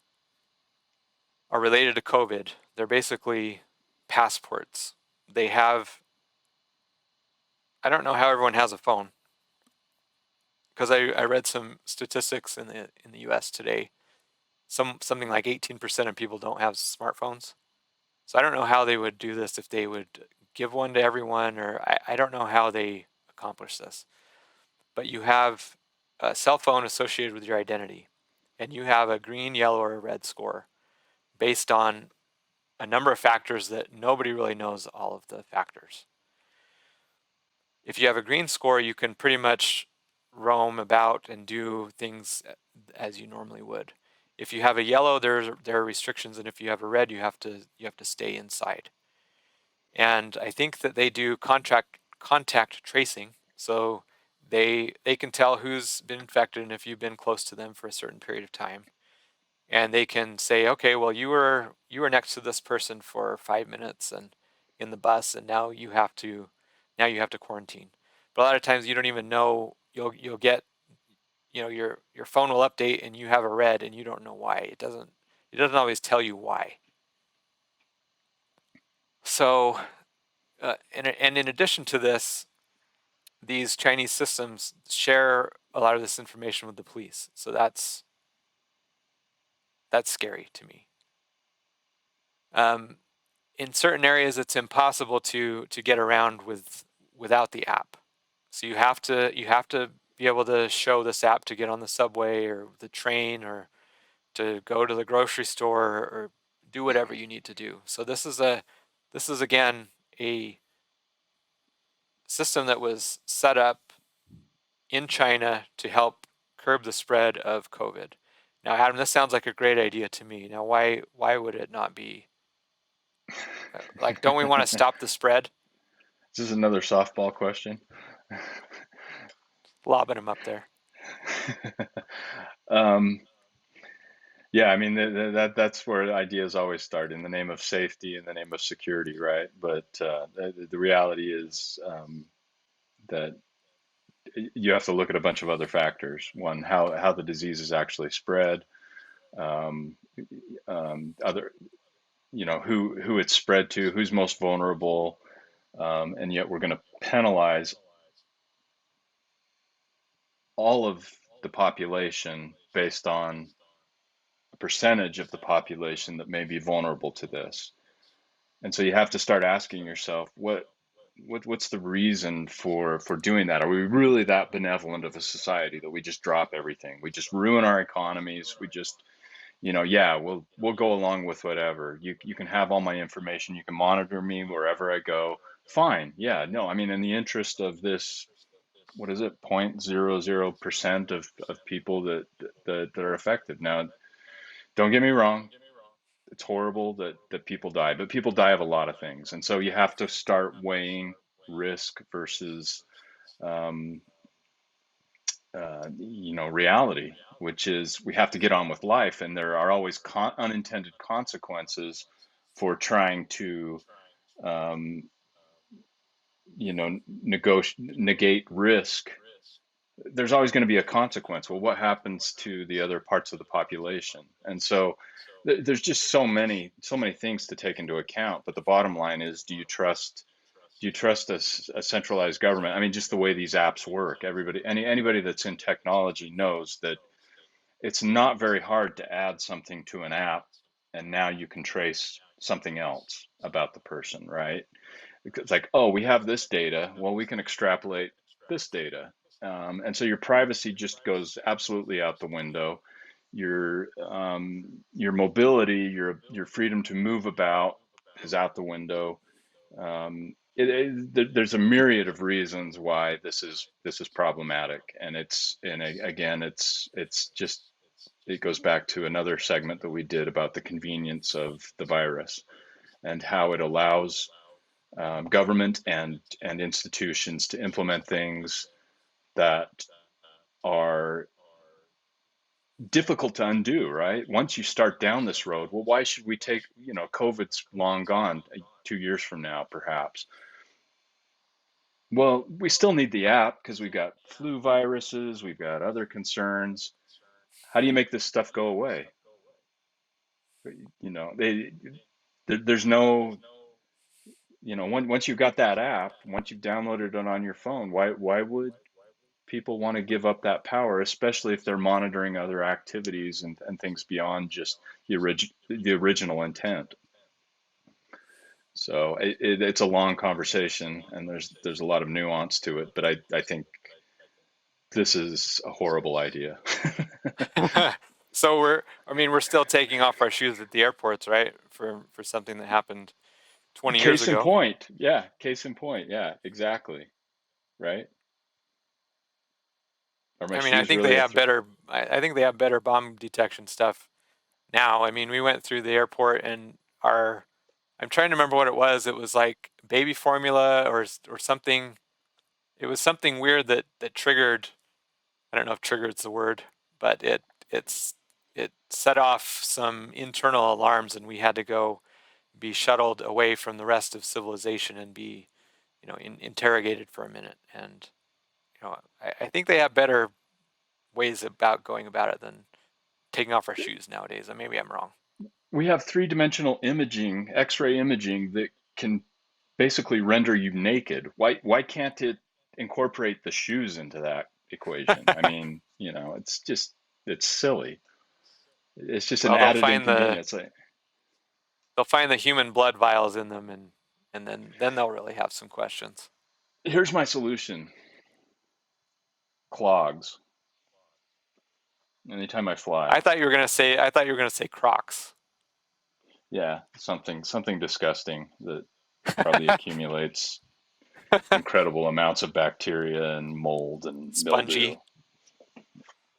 S1: are related to COVID. They're basically passports. They have, I don't know how everyone has a phone because I read some statistics in the US today. Something like 18% of people don't have smartphones. So I don't know how they would do this, if they would give one to everyone, or I don't know how they accomplish this. But you have a cell phone associated with your identity, and you have a green, yellow, or a red score based on a number of factors that nobody really knows all of the factors. If you have a green score, you can pretty much roam about and do things as you normally would. if you have a yellow, there are restrictions, and if you have a red, you have to stay inside. And I think that they do contact tracing, so they can tell who's been infected and if you've been close to them for a certain period of time. And they can say, okay, well, you were next to this person for 5 minutes and in the bus, and now you have to quarantine. But a lot of times you don't even know. You'll get, your phone will update and you have a red and you don't know why. It doesn't always tell you why. So and in addition to this, these Chinese systems share a lot of this information with the police. So that's scary to me. Um, in certain areas, it's impossible to get around without the app. So you have to be able to show this app to get on the subway or the train or to go to the grocery store or do whatever you need to do. So this is again a system that was set up in China to help curb the spread of COVID. Now, Adam, this sounds like a great idea to me. Now, why would it not be? Like, don't we want to stop the spread?
S2: This is another softball question.
S1: Lobbing them up there.
S2: um, yeah, I mean that's where ideas always start in the name of safety, in the name of security, right? But the reality is that you have to look at a bunch of other factors. One, how the disease is actually spread. Um, Other, who it's spread to, who's most vulnerable, and yet we're going to penalize all of the population based on a percentage of the population that may be vulnerable to this. And so you have to start asking yourself, what's the reason for doing that? Are we really that benevolent of a society that we just drop everything? We just ruin our economies. We just, yeah, we'll go along with whatever. You can have all my information. You can monitor me wherever I go. Fine. Yeah. No, I mean, in the interest of this, what is it, 0.00% of people that are affected. Now, don't get me wrong, it's horrible that people die, but people die of a lot of things, and so you have to start weighing risk versus um, reality, which is we have to get on with life, and there are always unintended consequences for trying to um, negate risk. There's always going to be a consequence. Well, what happens to the other parts of the population? And so there's just so many things to take into account. But the bottom line is, do you trust a centralized government? I mean, just the way these apps work, anybody that's in technology knows that it's not very hard to add something to an app, and now you can trace something else about the person, right? It's like, oh, we have this data. Well, we can extrapolate this data. And so your privacy just goes absolutely out the window. Your mobility, your freedom to move about is out the window. There's a myriad of reasons why this is problematic, and again, it's just, it goes back to another segment that we did about the convenience of the virus and how it allows government and institutions to implement things that are difficult to undo, right? Once you start down this road, well, why should we take, COVID's long gone, 2 years from now, perhaps. Well, we still need the app because we've got flu viruses, we've got other concerns. How do you make this stuff go away? There's no, once you've got that app, once you've downloaded it on your phone, why would people want to give up that power, especially if they're monitoring other activities and things beyond just the original intent? So it's a long conversation, and there's a lot of nuance to it, but I think this is a horrible idea.
S1: So we're still taking off our shoes at the airports, right? For something that happened 20 years
S2: Case in
S1: ago.
S2: point, yeah. Case in point, yeah. Exactly, right. Are my
S1: I mean, I
S2: shoes
S1: think they
S2: really a
S1: have
S2: threat?
S1: better. I think they have better bomb detection stuff now. I mean, we went through the airport and I'm trying to remember what it was. It was like baby formula or something. It was something weird that triggered. I don't know if "triggered's the word, but it's it set off some internal alarms, and we had to go be shuttled away from the rest of civilization and be, interrogated for a minute. And I think they have better ways about going about it than taking off our shoes nowadays. And maybe I'm wrong.
S2: We have three-dimensional imaging, X-ray imaging that can basically render you naked. Why can't it incorporate the shoes into that equation? I mean, it's silly. It's just an
S1: Well, they'll
S2: added
S1: find the
S2: inconvenience. Like,
S1: they'll find the human blood vials in them, and then they'll really have some questions.
S2: here's my solution: clogs. Anytime I fly,
S1: I thought you were gonna say Crocs.
S2: yeah, something disgusting that probably accumulates incredible amounts of bacteria and mold and mildew.
S1: Spongy,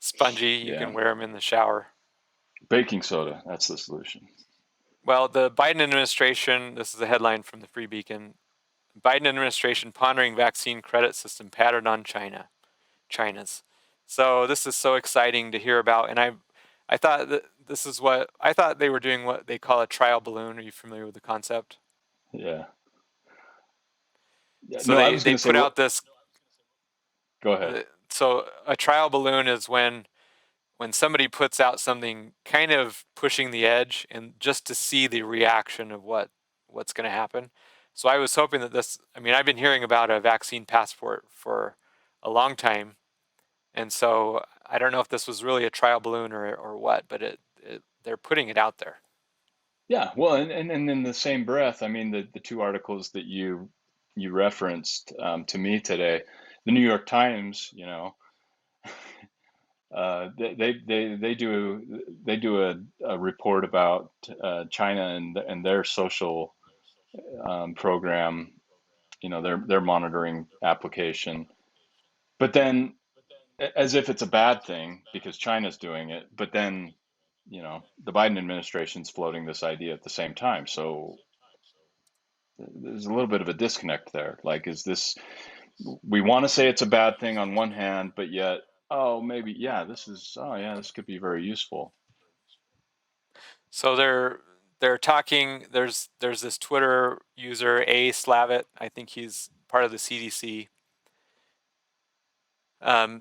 S1: spongy. You
S2: Yeah,
S1: can wear them in the shower.
S2: baking soda, that's the solution.
S1: Well, the Biden administration. This is a headline from the Free Beacon. Biden administration pondering vaccine credit system patterned on China's. So this is so exciting to hear about, and I thought that this is what I thought they were doing. What they call a trial balloon. Are you familiar with the concept?
S2: Yeah. Yeah,
S1: So
S2: no, I
S1: they
S2: was going
S1: they
S2: to say,
S1: put
S2: what?
S1: out this.
S2: Go ahead.
S1: So a trial balloon is when somebody puts out something kind of pushing the edge, and just to see the reaction of what's going to happen. So I was hoping that this. I mean, I've been hearing about a vaccine passport for a long time. And so I don't know if this was really a trial balloon or what, but they're putting it out there.
S2: Yeah, well, and in the same breath, I mean, the two articles that you referenced to me today, the New York Times, they do a report about China and their social program, their monitoring application, but then as if it's a bad thing because China's doing it, but then the Biden administration's floating this idea at the same time. So there's a little bit of a disconnect there. Like, is this, we want to say it's a bad thing on one hand, but yet, oh, maybe, yeah, this could be very useful.
S1: So they're talking. There's this Twitter user A Slavit. I think he's part of the CDC.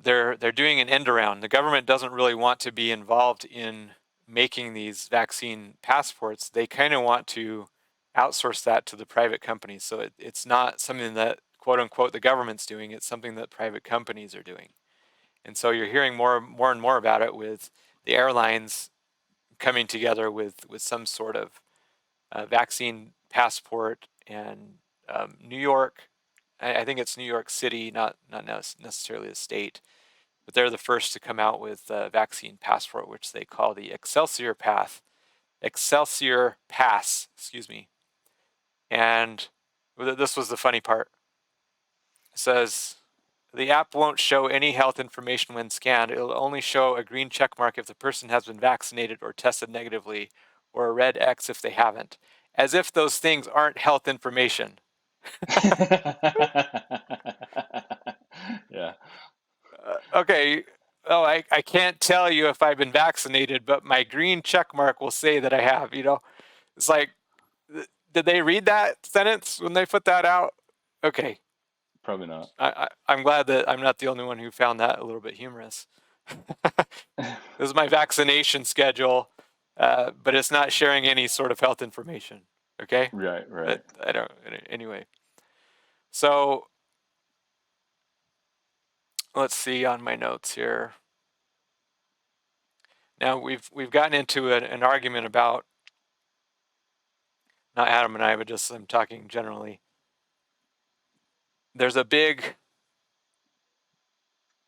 S1: They're doing an end around. The government doesn't really want to be involved in making these vaccine passports. They kind of want to outsource that to the private companies. So it's not something that quote unquote the government's doing. It's something that private companies are doing. And so you're hearing more and more about it with the airlines coming together with some sort of vaccine passport. And New York, I think it's New York City, not necessarily the state, but they're the first to come out with a vaccine passport, which they call the Excelsior Pass, excuse me. And this was the funny part. It says the app won't show any health information when scanned. It'll only show a green check mark if the person has been vaccinated or tested negatively, or a red X if they haven't. As if those things aren't health information.
S2: Yeah,
S1: Okay, oh, I can't tell you if I've been vaccinated, but my green check mark will say that I have. It's like, did they read that sentence when they put that out? Okay,
S2: probably not.
S1: I'm glad that I'm not the only one who found that a little bit humorous. This is my vaccination schedule, but it's not sharing any sort of health information. Okay,
S2: Right, right.
S1: but I don't. Anyway, so let's see on my notes here. Now we've gotten into an argument about, not Adam and I, but just I'm talking generally. There's a big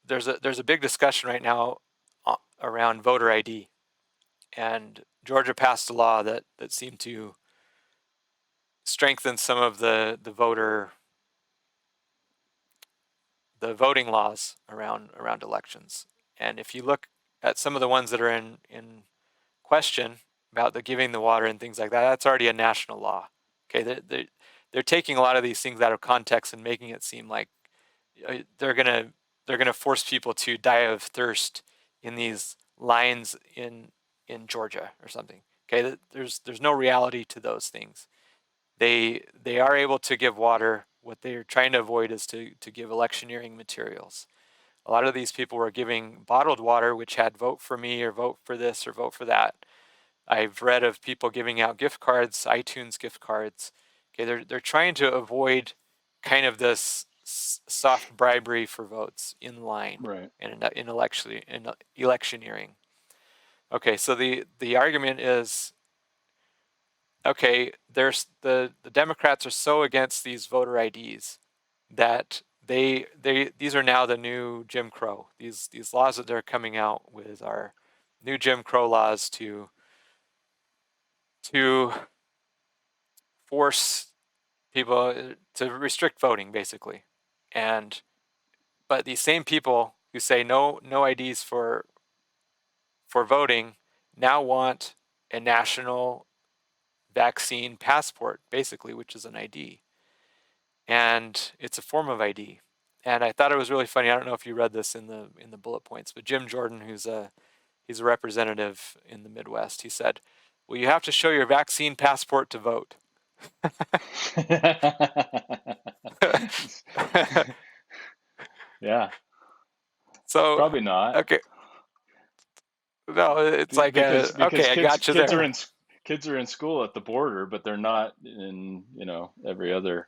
S1: there's a big discussion right now around voter ID, and Georgia passed a law that seemed to strengthen some of the voting laws around elections. And if you look at some of the ones that are in question, about the giving the water and things like that. That's already a national law. Okay, they're taking a lot of these things out of context and making it seem like they're gonna force people to die of thirst in these lines in Georgia or something. Okay, there's no reality to those things. They are able to give water. What they're trying to avoid is to give electioneering materials. A lot of these people were giving bottled water, which had vote for me or vote for this or vote for that. I've read of people giving out gift cards, iTunes gift cards. Okay, they're trying to avoid kind of this soft bribery for votes in line
S2: Right.
S1: and in electioneering. Okay, so the argument is okay. There's the Democrats are so against these voter IDs that they these are now the new Jim Crow. These laws that they're coming out with are new Jim Crow laws to force people to restrict voting, basically. And but these same people who say no IDs for voting now want a national vaccine passport, basically, which is an ID, and it's a form of ID. And I thought it was really funny. I don't know if you read this in the bullet points, but Jim Jordan, he's a representative in the Midwest, he said, "Well, you have to show your vaccine passport to vote."
S2: Yeah,
S1: So,
S2: probably not.
S1: okay, no, it's like
S2: Because
S1: okay, I got you there.
S2: kids are in school at the border, but they're not in, every other.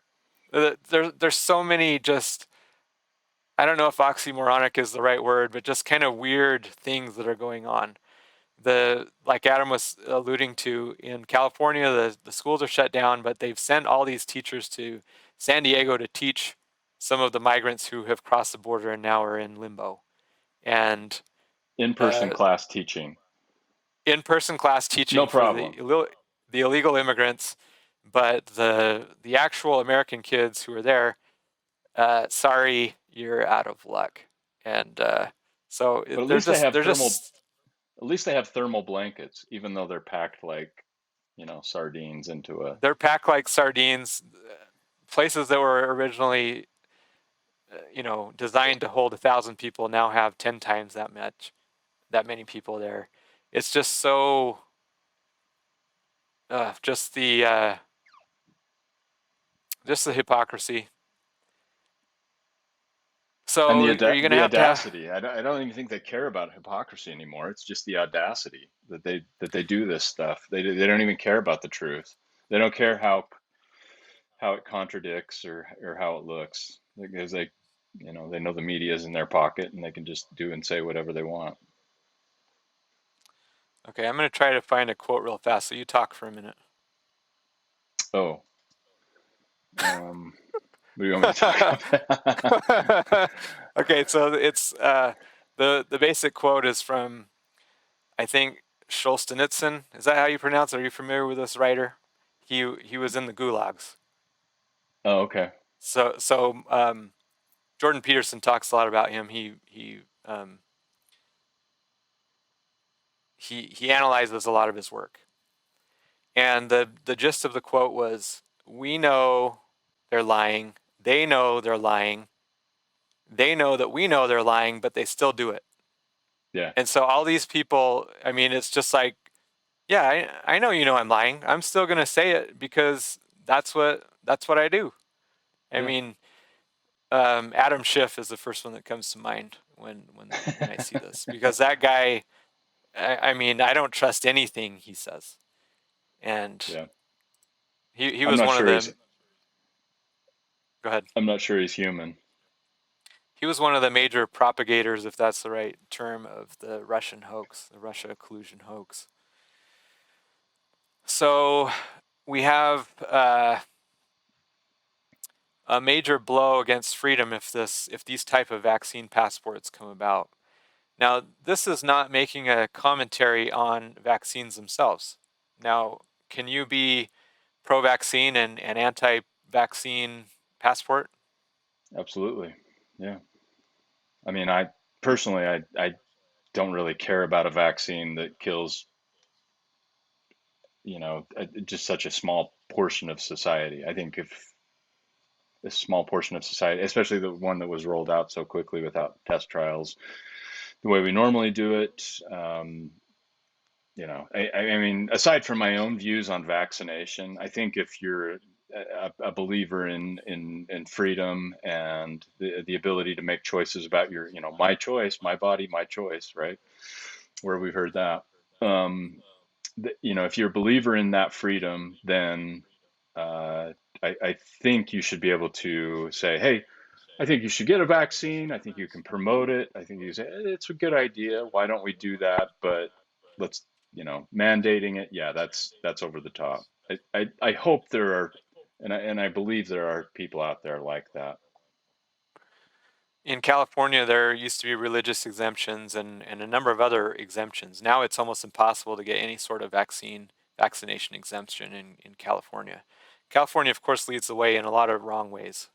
S1: There's so many just I don't know if oxymoronic is the right word, but just kind of weird things that are going on. The like Adam was alluding to in California, the schools are shut down, but they've sent all these teachers to San Diego to teach some of the migrants who have crossed the border and now are in limbo. And
S2: In-person
S1: uh,
S2: class teaching.
S1: in-person class
S2: No
S1: teaching for
S2: problem.
S1: the illegal immigrants, but the actual American kids who are there, sorry, you're out of luck. And so
S2: But
S1: they're just
S2: at least they have thermal blankets, even though they're packed like, sardines into a.
S1: they're packed like sardines. Places that were originally designed to hold 1,000 people now have 10 times that many people there. It's just so just the hypocrisy.
S2: And
S1: So are you gonna
S2: the
S1: have to?
S2: audacity. I don't even think they care about hypocrisy anymore. It's just the audacity that they do this stuff. They don't even care about the truth. They don't care how it contradicts or how it looks, because they know the media is in their pocket and they can just do and say whatever they want.
S1: Okay, I'm gonna try to find a quote real fast. So you talk for a minute.
S2: Oh, what do you want me to talk about?
S1: Okay, so it's the basic quote is from I think Solzhenitsyn. Is that how you pronounce it? Are you familiar with this writer? He was in the gulags.
S2: Oh, okay.
S1: So Jordan Peterson talks a lot about him. He analyzes a lot of his work, and the gist of the quote was, "We know they're lying. They know they're lying. They know that we know they're lying, but they still do it."
S2: Yeah,
S1: And so all these people, I mean, it's just like, yeah, I know you know I'm lying. I'm still gonna say it because that's what I do. I
S2: yeah.
S1: mean, Adam Schiff is the first one that comes to mind when I see this because that guy, I mean, I don't trust anything he says, and
S2: Yeah.
S1: he
S2: I'm
S1: was
S2: not
S1: one of
S2: sure he's
S1: the. Go ahead.
S2: I'm not sure he's human.
S1: He was one of the major propagators, if that's the right term, of the Russian hoax, the Russia Exclusion hoax. So we have a major blow against freedom if these type of vaccine passports come about. Now, this is not making a commentary on vaccines themselves. Now, can you be pro-vaccine and anti-vaccine passport?
S2: Absolutely. Yeah. I mean, I personally, I don't really care about a vaccine that kills just such a small portion of society. I think if a small portion of society, especially the one that was rolled out so quickly without test trials, the way we normally do it, I mean, aside from my own views on vaccination, I think if you're a believer in freedom and the ability to make choices about my choice, my body, my choice, right? Where we've heard that. If you're a believer in that freedom, then uh, I think you should be able to say, hey, I think you should get a vaccine. I think you can promote it. I think you say it's a good idea. Why don't we do that? But let's, mandating it. Yeah, that's over the top. I hope there are, and I believe there are people out there like that.
S1: In California, there used to be religious exemptions and a number of other exemptions. Now it's almost impossible to get any sort of vaccination exemption in California. California, of course, leads the way in a lot of wrong ways.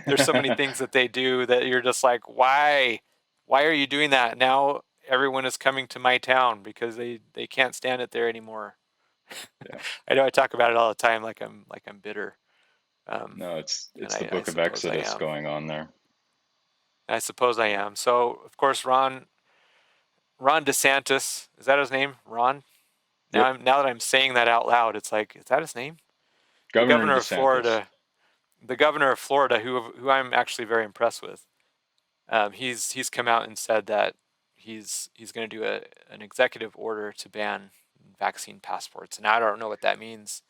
S1: There's so many things that they do that you're just like, why? Why are you doing that? Now everyone is coming to my town because they can't stand it there anymore.
S2: Yeah.
S1: I know I talk about it all the time, like I'm bitter,
S2: No, it's
S1: and
S2: it's the
S1: I
S2: book of
S1: suppose I
S2: Exodus
S1: am.
S2: going on there.
S1: I suppose I am. So, of course, Ron DeSantis, is that his name? Ron?
S2: Yep.
S1: Now that I'm saying that out loud, it's like, is that his name? The
S2: Governor
S1: governor of
S2: DeSantis.
S1: Florida, the governor of Florida, who I'm actually very impressed with. He's come out and said that he's going to do an executive order to ban vaccine passports, and I don't know what that means.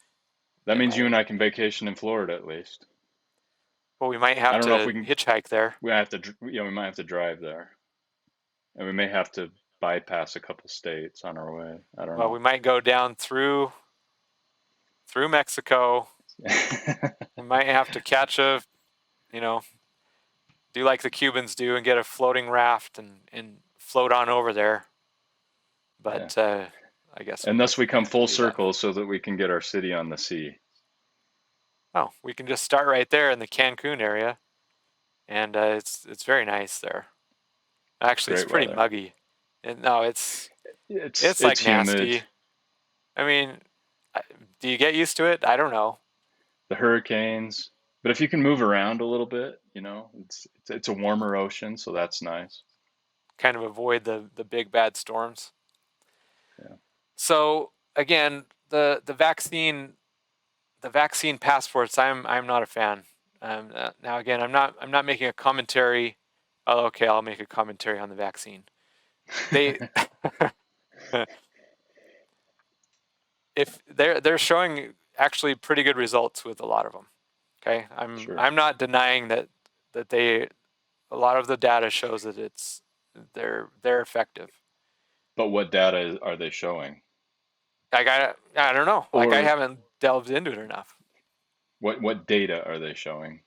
S2: That
S1: Am
S2: means you and
S1: I?
S2: I can vacation in Florida at least.
S1: Well, we might
S2: I
S1: have
S2: don't know if we
S1: to
S2: can.
S1: hitchhike there.
S2: We have to. We might have to drive there, and we may have to bypass a couple states on our way. I don't
S1: Well, we
S2: know.
S1: might go down through Mexico. We might have to catch a, you know, do like the Cubans do and get a floating raft and float on over there.
S2: Yeah.
S1: But I guess
S2: And
S1: we
S2: thus we come
S1: have to
S2: full
S1: do that.
S2: circle so that we can get our city on the sea.
S1: Oh, we can just start right there in the Cancun area, and it's very nice there.
S2: It's
S1: Actually, it's
S2: great
S1: pretty
S2: weather.
S1: muggy, and no,
S2: It's
S1: it's
S2: it's
S1: like
S2: humid.
S1: nasty. I mean, do you get used to it? I don't know.
S2: The hurricanes. But if you can move around a little bit, it's a warmer ocean, so that's nice.
S1: Kind of avoid the big bad storms.
S2: Yeah,
S1: So again, the vaccine passports, I'm not a fan. Now again, I'm not making a commentary. Oh, okay, I'll make a commentary on the vaccine. They if they're showing actually pretty good results with a lot of them. Okay,
S2: sure.
S1: I'm not denying that they a lot of the data shows that they're effective.
S2: But what data are they showing?
S1: Like I don't know. Like I
S2: Or
S1: haven't delved into it enough.
S2: what data are they showing?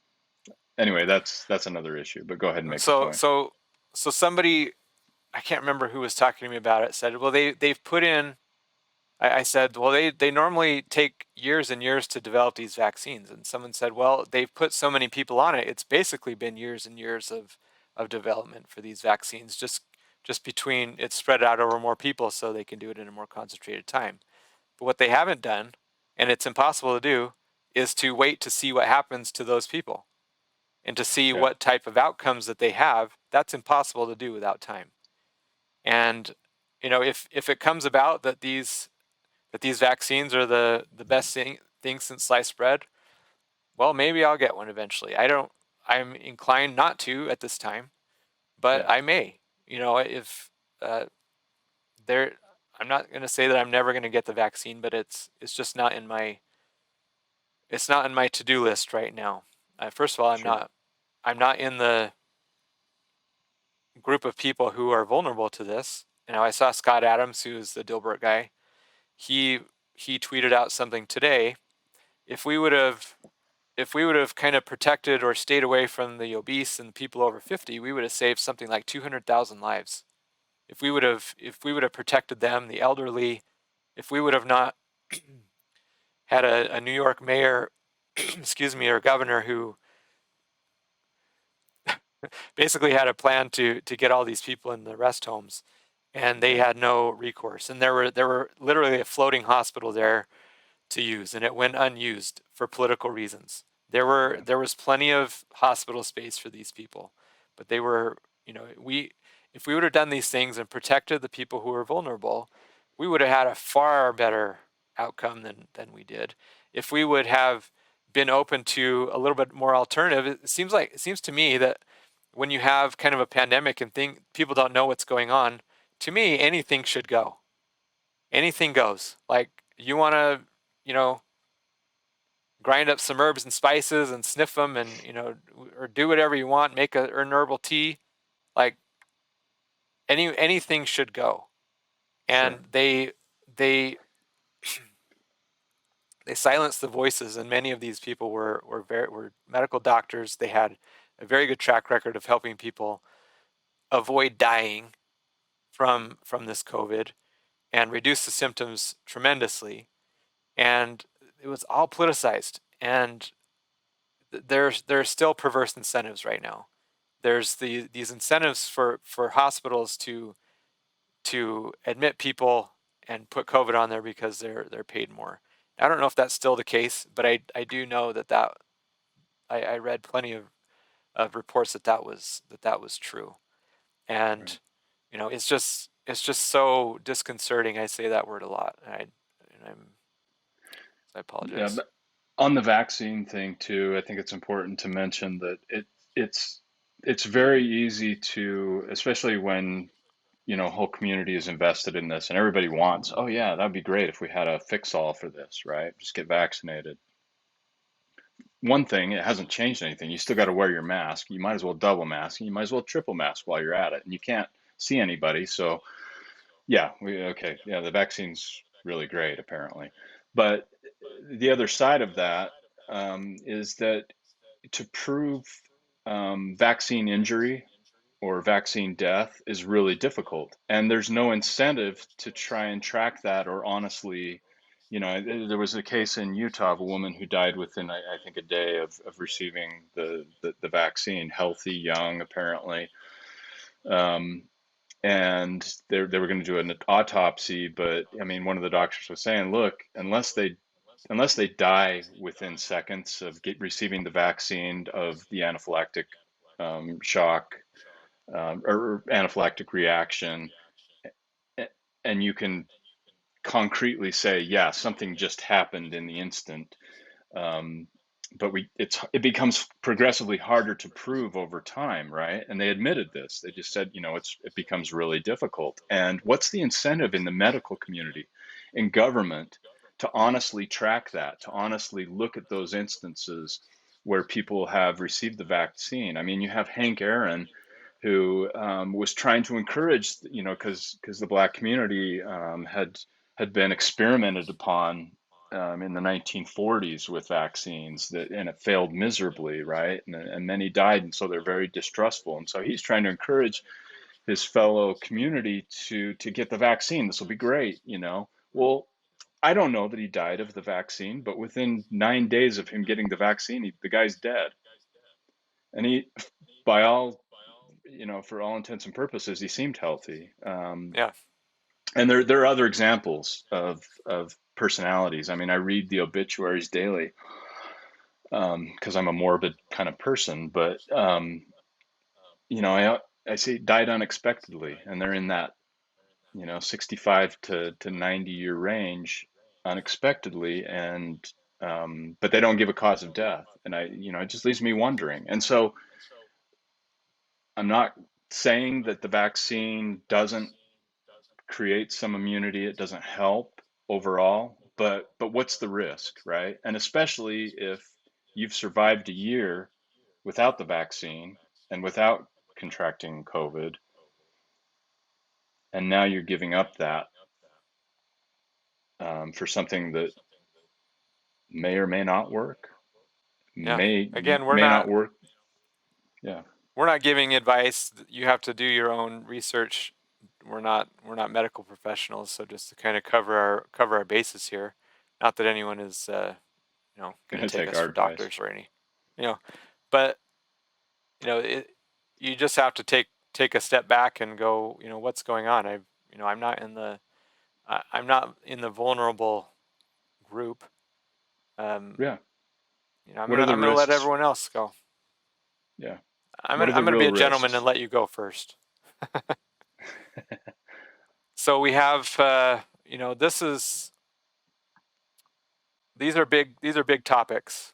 S2: Anyway, that's another issue, but go ahead and make your
S1: So
S2: point.
S1: so so somebody, I can't remember who was talking to me about it, said, well, they've put in. I said, well, they normally take years and years to develop these vaccines, and someone said, well, they've put so many people on it. It's basically been years and years of development for these vaccines. Just between it's spread out over more people, so they can do it in a more concentrated time. But what they haven't done, and it's impossible to do, is to wait to see what happens to those people and to see
S2: Yeah,
S1: what type of outcomes that they have. That's impossible to do without time. And if it comes about that these vaccines are the best thing since sliced bread, well, maybe I'll get one eventually. I'm inclined not to at this time, but
S2: yeah,
S1: I may. If uh, there, I'm not going to say that I'm never going to get the vaccine, but it's just not in my it's not in my to-do list right now. First of all,
S2: sure.
S1: I'm not in the group of people who are vulnerable to this. I saw Scott Adams, who's the Dilbert guy. He he tweeted out something today. If we would have if we would have kind of protected or stayed away from the obese and people over 50, we would have saved something like 200,000 lives. If we would have protected them, the elderly, if we would have not had a New York mayor, excuse me, or governor who basically had a plan to get all these people in the rest homes. and they
S2: Right.
S1: had no recourse. And there were literally a floating hospital there to use, and it went unused for political reasons.
S2: Yeah.
S1: There was plenty of hospital space for these people, but they were, we if we would have done these things and protected the people who were vulnerable, we would have had a far better outcome than we did. If we would have been open to a little bit more alternative, it seems to me that when you have kind of a pandemic and people don't know what's going on, to me anything should go. Anything goes. Like you want to, you know, grind up some herbs and spices and sniff them and, or do whatever you want, make an herbal tea. Like anything should go.
S2: Sure.
S1: And they they silenced the voices, and many of these people were medical doctors. They had a very good track record of helping people avoid dying from this COVID and reduce the symptoms tremendously. And it was all politicized. And there's still perverse incentives right now. There's these incentives for hospitals to admit people and put COVID on there because they're paid more. I don't know if that's still the case, but I do know that I read plenty of reports that was true.
S2: Right.
S1: And it's just so disconcerting. I say that word a lot, I
S2: Yeah.
S1: apologize.
S2: But on the vaccine thing too, I think it's important to mention that it's it's very easy to, especially when whole community is invested in this and everybody wants, oh yeah, that'd be great if we had a fix all for this, right? Just get vaccinated. One thing, it hasn't changed anything. You still got to wear your mask. You might as well double mask, and you might as well triple mask while you're at it. And you can't see anybody. So yeah, okay, yeah, the vaccine's really great apparently. But the other side of that is that to prove vaccine injury or vaccine death is really difficult. And there's no incentive to try and track that or honestly, there was a case in Utah of a woman who died within, I think, a day of receiving the vaccine, healthy, young, apparently. Um, and they were going to do an autopsy, but I mean, one of the doctors was saying, look, unless they die within seconds of receiving the vaccine of the anaphylactic shock or anaphylactic reaction, and you can concretely say, yeah, something just happened in the instant. Um, but it becomes progressively harder to prove over time, right? And they admitted this. They just said, it becomes really difficult. And what's the incentive in the medical community, in government, to honestly track that, to honestly look at those instances where people have received the vaccine? I mean, you have Hank Aaron, who was trying to encourage, because the Black community had been experimented upon in the 1940s with vaccines, and it failed miserably, right? And many died, and so they're very distrustful. And so he's trying to encourage his fellow community to get the vaccine. This will be great. Well, I don't know that he died of the vaccine, but within 9 days of him getting the vaccine, the guy's dead. And by all, for all intents and purposes, he seemed healthy.
S1: Yeah,
S2: And there are other examples of personalities. I mean, I read the obituaries daily because I'm a morbid kind of person, but I see died unexpectedly, and they're in that 65 to 90-year range unexpectedly, and but they don't give a cause of death, and it just leaves me wondering. And so I'm not saying that the vaccine doesn't create some immunity, it doesn't help overall, but what's the risk, right? And especially if you've survived a year without the vaccine and without contracting COVID, and now you're giving up that for something that may or may not work,
S1: yeah.
S2: may
S1: Again,
S2: may not work. Yeah,
S1: we're not giving advice. You have to do your own research. We're not medical professionals, so just to kind of cover our bases here. Not that anyone is going to
S2: gonna
S1: take
S2: take
S1: us
S2: our
S1: for
S2: advice.
S1: doctors or you know, but it you just have to take a step back and go, what's going on? You know, I'm not in the vulnerable group. Um,
S2: Yeah.
S1: you know,
S2: What are the
S1: I'm gonna let
S2: risks?
S1: everyone else go.
S2: Yeah. What are the
S1: I'm gonna be
S2: real
S1: a gentleman and
S2: risks?
S1: let you go first. So we have, you know, these are big topics.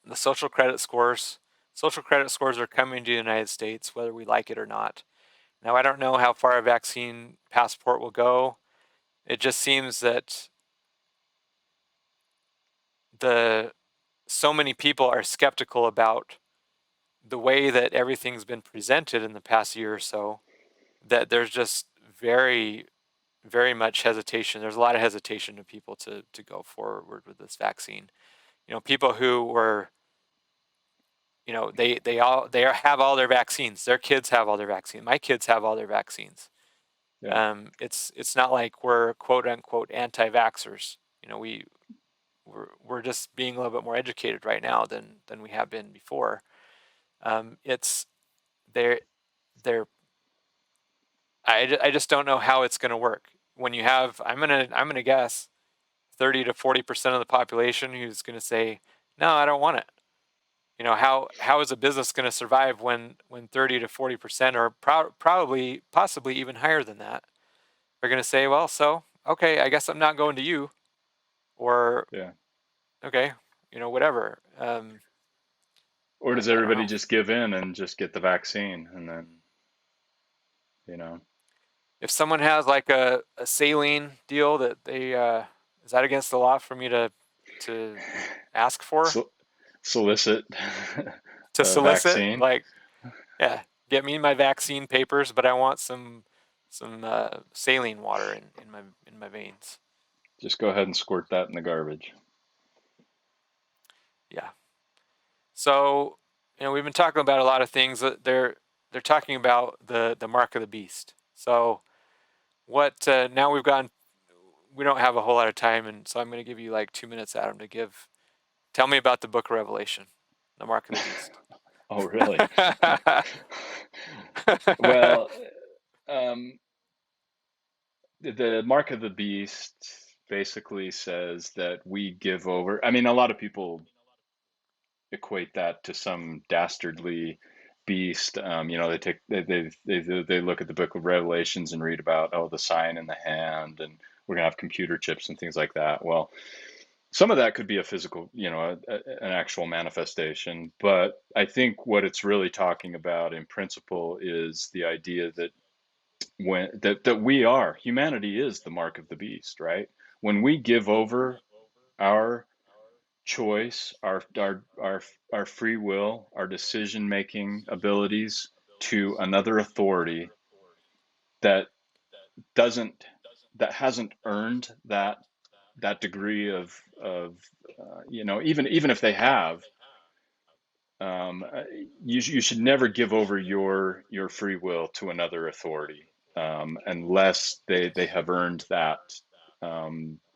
S1: The social credit scores. Social credit scores are coming to the United States, whether we like it or not. Now, I don't know how far a vaccine passport will go. It just seems that the so many people are skeptical about the way that everything's been presented in the past year or so that there's just very, very much hesitation. There's a lot of hesitation to people to go forward with this vaccine. You know, people who were, you know, have all their vaccines. Their kids have all their vaccines. My kids have all their vaccines.
S2: Yeah.
S1: It's not like we're quote unquote anti-vaxxers. You know, we're just being a little bit more educated right now than we have been before. It's they're they're I just don't know how it's going to work when you have I'm gonna guess 30 to 40% of the population who's going to say no, I don't want it. You know, how is a business going to survive when 30 to 40% or probably possibly even higher than that are going to say, well, so okay, I guess I'm not going to you, or
S2: Yeah.
S1: okay, you know, whatever.
S2: Or does
S1: I don't
S2: everybody
S1: know.
S2: just give in and just get the vaccine and then, you know,
S1: If someone has like a saline deal that they is that against the law for me to ask for,
S2: so solicit
S1: to
S2: a
S1: solicit,
S2: vaccine?
S1: like, yeah, get me my vaccine papers, but I want some saline water in my veins.
S2: Just go ahead and squirt that in the garbage.
S1: Yeah. So, you know, we've been talking about a lot of things that they're talking about the mark of the beast. So, what now we don't have a whole lot of time, and so I'm going to give you like 2 minutes, Adam, to give tell me about the book of Revelation, the mark of the beast.
S2: Oh, really? Well, um, the mark of the beast basically says that we give over. I mean, a lot of people equate that to some dastardly beast. You know, they look at the book of Revelations and read about, oh, the sign in the hand, and we're gonna have computer chips and things like that. Well, some of that could be a physical, you know, an actual manifestation. But I think what it's really talking about in principle is the idea that that we are humanity is the mark of the beast, right? When we give over our choice, our free will, our decision making abilities to another authority that doesn't that hasn't earned that degree of you know, even if they have, um, uh, you should never give over your free will to another authority, unless they have earned that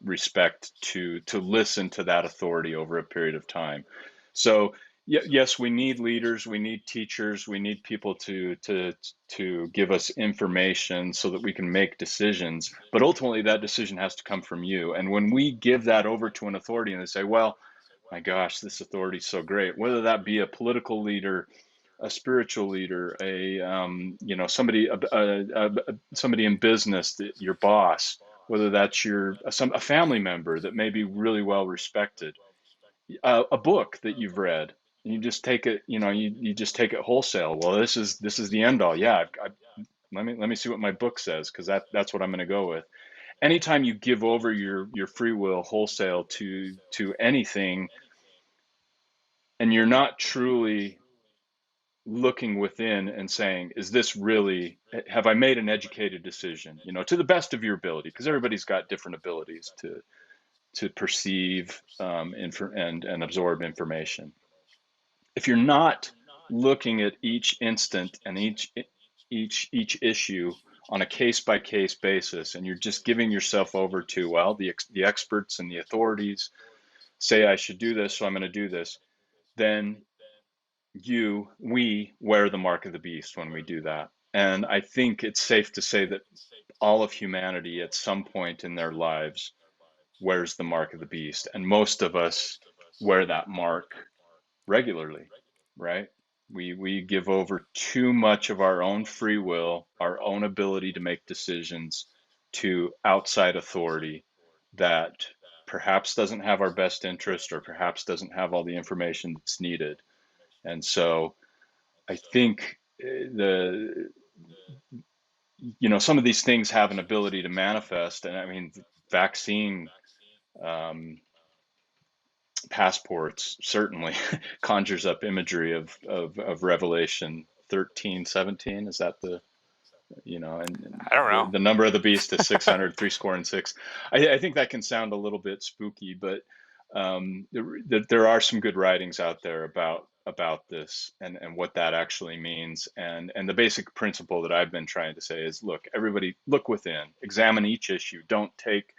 S2: respect to listen to that authority over a period of time. So yes, we need leaders, we need teachers, we need people to give us information so that we can make decisions. But ultimately, that decision has to come from you. And when we give that over to an authority and they say, well, my gosh, this authority is so great. Whether that be a political leader, a spiritual leader, a you know, somebody in business, your boss, whether that's a family member that may be really well respected, a book that you've read, and you just take it, you know, you just take it wholesale. Well, this is the end all. Yeah, let me see what my book says, because that's what I'm going to go with. Anytime you give over your free will wholesale to anything, and you're not truly looking within and saying, is this really, have I made an educated decision, you know, to the best of your ability, because everybody's got different abilities to perceive, and absorb information. If you're not looking at each instant and each issue on a case by case basis, and you're just giving yourself over to, well, the experts and the authorities say I should do this, so I'm going to do this, then we wear the mark of the beast when we do that. And I think it's safe to say that all of humanity at some point in their lives wears the mark of the beast. And most of us wear that mark regularly, right? We give over too much of our own free will, our own ability to make decisions to outside authority that perhaps doesn't have our best interest or perhaps doesn't have all the information that's needed. And so I think the some of these things have an ability to manifest, and I mean vaccine um, passports certainly conjures up imagery of Revelation 13:17. Is that and
S1: I don't know.
S2: the number of the beast is 600, three score and six. I think that can sound a little bit spooky, but there are some good writings out there about this and what that actually means. And the basic principle that I've been trying to say is, look, everybody, look within, examine each issue. Don't take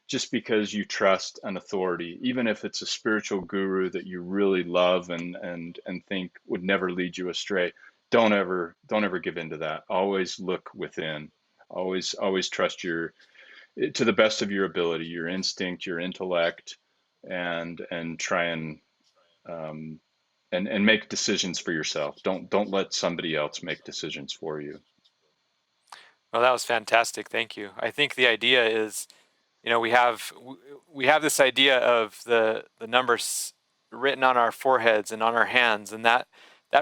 S2: just because you trust an authority, even if it's a spiritual guru that you really love and think would never lead you astray. Don't ever give in to that. Always look within. Always trust your to the best of your ability, your instinct, your intellect, and try um, and make decisions for yourself. Don't let somebody else make decisions for you.
S1: Well, that was fantastic. Thank you. I think the idea is, we have this idea of the numbers written on our foreheads and on our hands, and that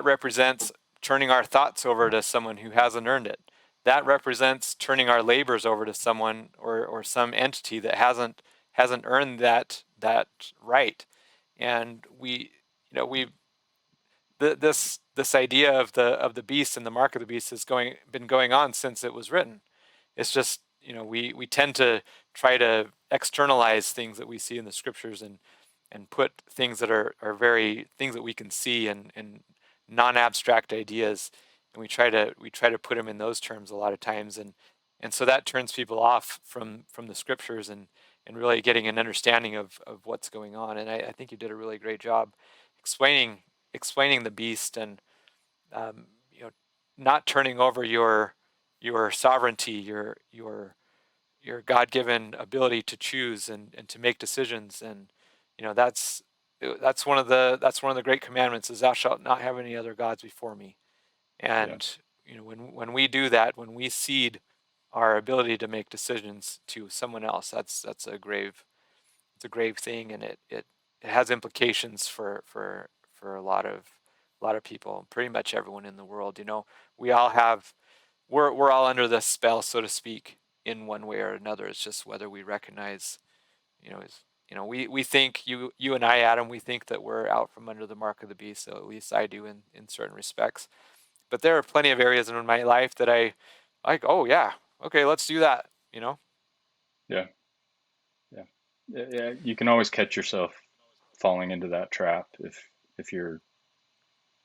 S1: represents turning our thoughts over to someone who hasn't earned it. That represents turning our labors over to someone or some entity that hasn't earned that right. And we this idea of the beast and the mark of the beast has been going on since it was written. It's just, we tend to try to externalize things that we see in the scriptures and put things that are very things that we can see and non-abstract ideas, and we try to put them in those terms a lot of times, and so that turns people off from the scriptures and really getting an understanding of what's going on. And I think you did a really great job explaining explaining the beast and um, you know not turning over your sovereignty, your God-given ability to choose and to make decisions. And that's one of the great commandments is thou shalt not have any other gods before me.
S2: Yeah,
S1: And when we do that, when we cede our ability to make decisions to someone else, that's a grave it's a grave thing, and it has implications for a lot of people, pretty much everyone in the world. We all have we're all under this spell, so to speak, in one way or another. It's just whether we recognize, is we think you and I, Adam, we think that we're out from under the mark of the beast. So at least I do in certain respects. But there are plenty of areas in my life that I like. Oh yeah, okay, let's do that.
S2: yeah, yeah, yeah. You can always catch yourself falling into that trap if you're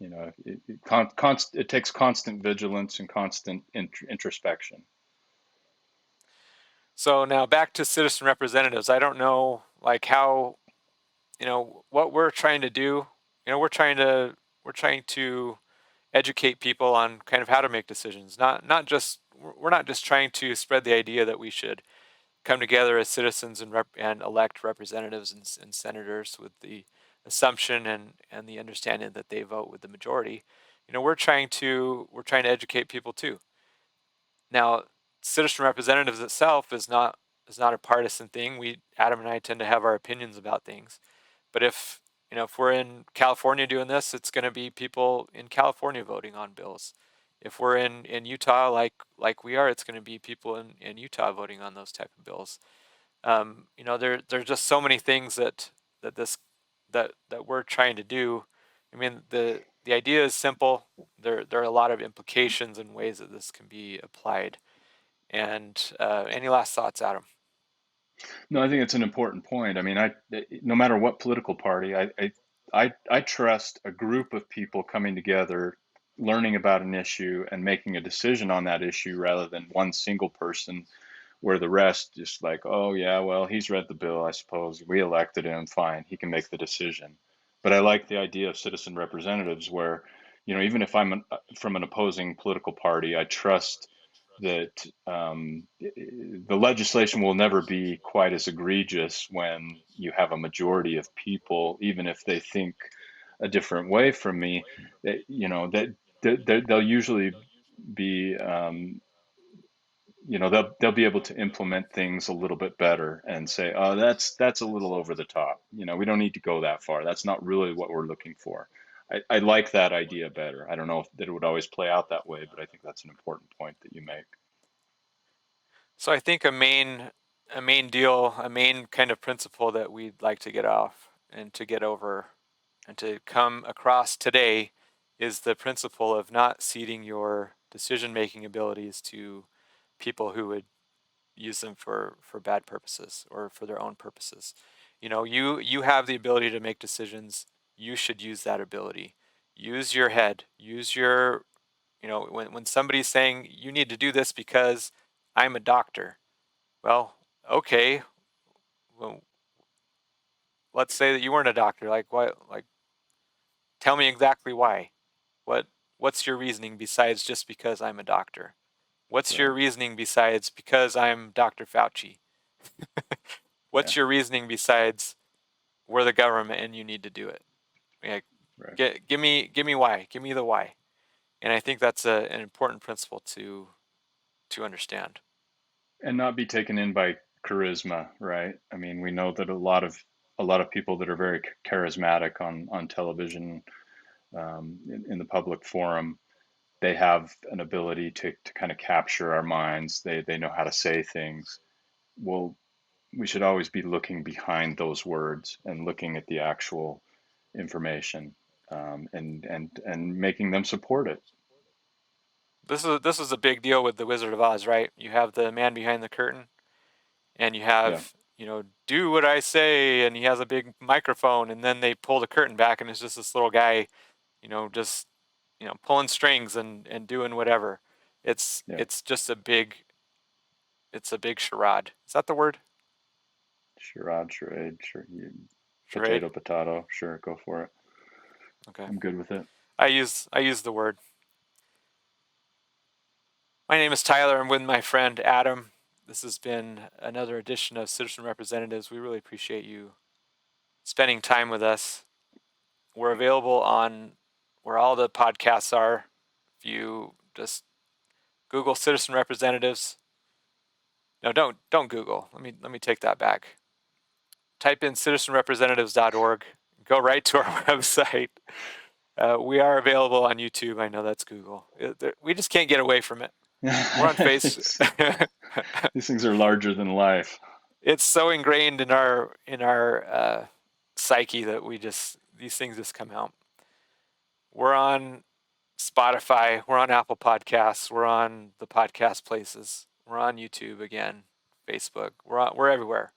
S2: it takes constant vigilance and constant introspection.
S1: So now back to citizen representatives. I don't know like how what we're trying to do. We're trying to educate people on kind of how to make decisions. Not just we're not just trying to spread the idea that we should come together as citizens and elect representatives and senators with the assumption and the understanding that they vote with the majority. We're trying to educate people too. Now, citizen representatives itself is not a partisan thing. Adam and I tend to have our opinions about things. But if we're in California doing this, it's going to be people in California voting on bills. If we're in Utah, like we are, it's going to be people in Utah voting on those type of bills. There's just so many things that this that we're trying to do. I mean, the idea is simple. There are a lot of implications and ways that this can be applied. And any last thoughts, Adam?
S2: No, I think it's an important point. I mean, no matter what political party, I trust a group of people coming together, learning about an issue and making a decision on that issue rather than one single person where the rest just like, oh yeah, well, he's read the bill, I suppose. We elected him, fine, he can make the decision. But I like the idea of citizen representatives where even if I'm from an opposing political party, I trust that the legislation will never be quite as egregious when you have a majority of people, even if they think a different way from me, that they'll usually be they'll be able to implement things a little bit better and say, oh, that's a little over the top. We don't need to go that far. That's not really what we're looking for. I like that idea better. I don't know if that it would always play out that way, but I think that's an important point that you make.
S1: So I think a main kind of principle that we'd like to get off and to get over and to come across today is the principle of not ceding your decision-making abilities to people who would use them for bad purposes or for their own purposes. You have the ability to make decisions. You should use that ability. Use your head. Use your, when somebody's saying you need to do this because I'm a doctor. Well, okay. Well, let's say that you weren't a doctor. Like what? Like, tell me exactly why. What What's your reasoning besides just because I'm a doctor? What's your
S2: Right.
S1: reasoning besides because I'm Dr. Fauci?
S2: Yeah.
S1: What's your reasoning besides we're the government and you need to do it? Like,
S2: Right.
S1: give me why. Give me the why. And I think that's an important principle to understand.
S2: And not be taken in by charisma, right? I mean, we know that a lot of people that are very charismatic on television, in the public forum, they have an ability to kind of capture our minds. They know how to say things. Well, we should always be looking behind those words and looking at the actual information, and making them support it.
S1: This is a big deal with the Wizard of Oz, right? You have the man behind the curtain, and you
S2: Yeah,
S1: have do what I say, and he has a big microphone, and then they pull the curtain back, and it's just this little guy, just pulling strings and doing whatever. It's
S2: yeah.
S1: it's just a big charade. Is that the word?
S2: Charade, charade, sure.
S1: Charade.
S2: Potato, potato. Sure, go for it.
S1: Okay.
S2: I'm good with it.
S1: I use the word. My name is Tyler. I'm with my friend Adam. This has been another edition of Citizen Representatives. We really appreciate you spending time with us. We're available on where all the podcasts are. If you just Google Citizen Representatives. No, don't Google. Let me take that back. Type in citizenrepresentatives.org. Go right to our website. We are available on YouTube. I know that's Google. We just can't get away from it. We're on Face.
S2: These things are larger than life.
S1: It's so ingrained in our psyche that these things just come out. We're on Spotify. We're on Apple Podcasts. We're on the podcast places. We're on YouTube again, Facebook. We're everywhere.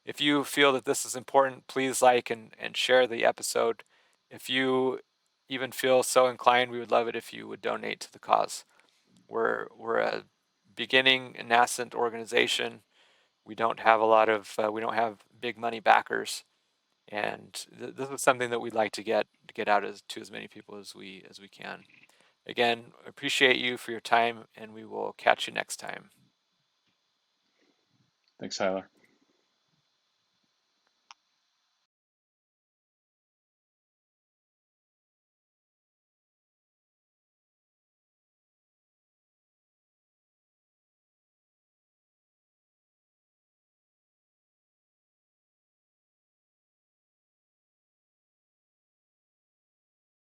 S1: If you feel that this is important, please like and share the episode. If you even feel so inclined, we would love it if you would donate to the cause. We're a beginning and nascent organization. We don't have big money backers, and this is something that we'd like to get out to as many people as we can. Again, appreciate you for your time, and we will catch you next time.
S2: Thanks, Tyler.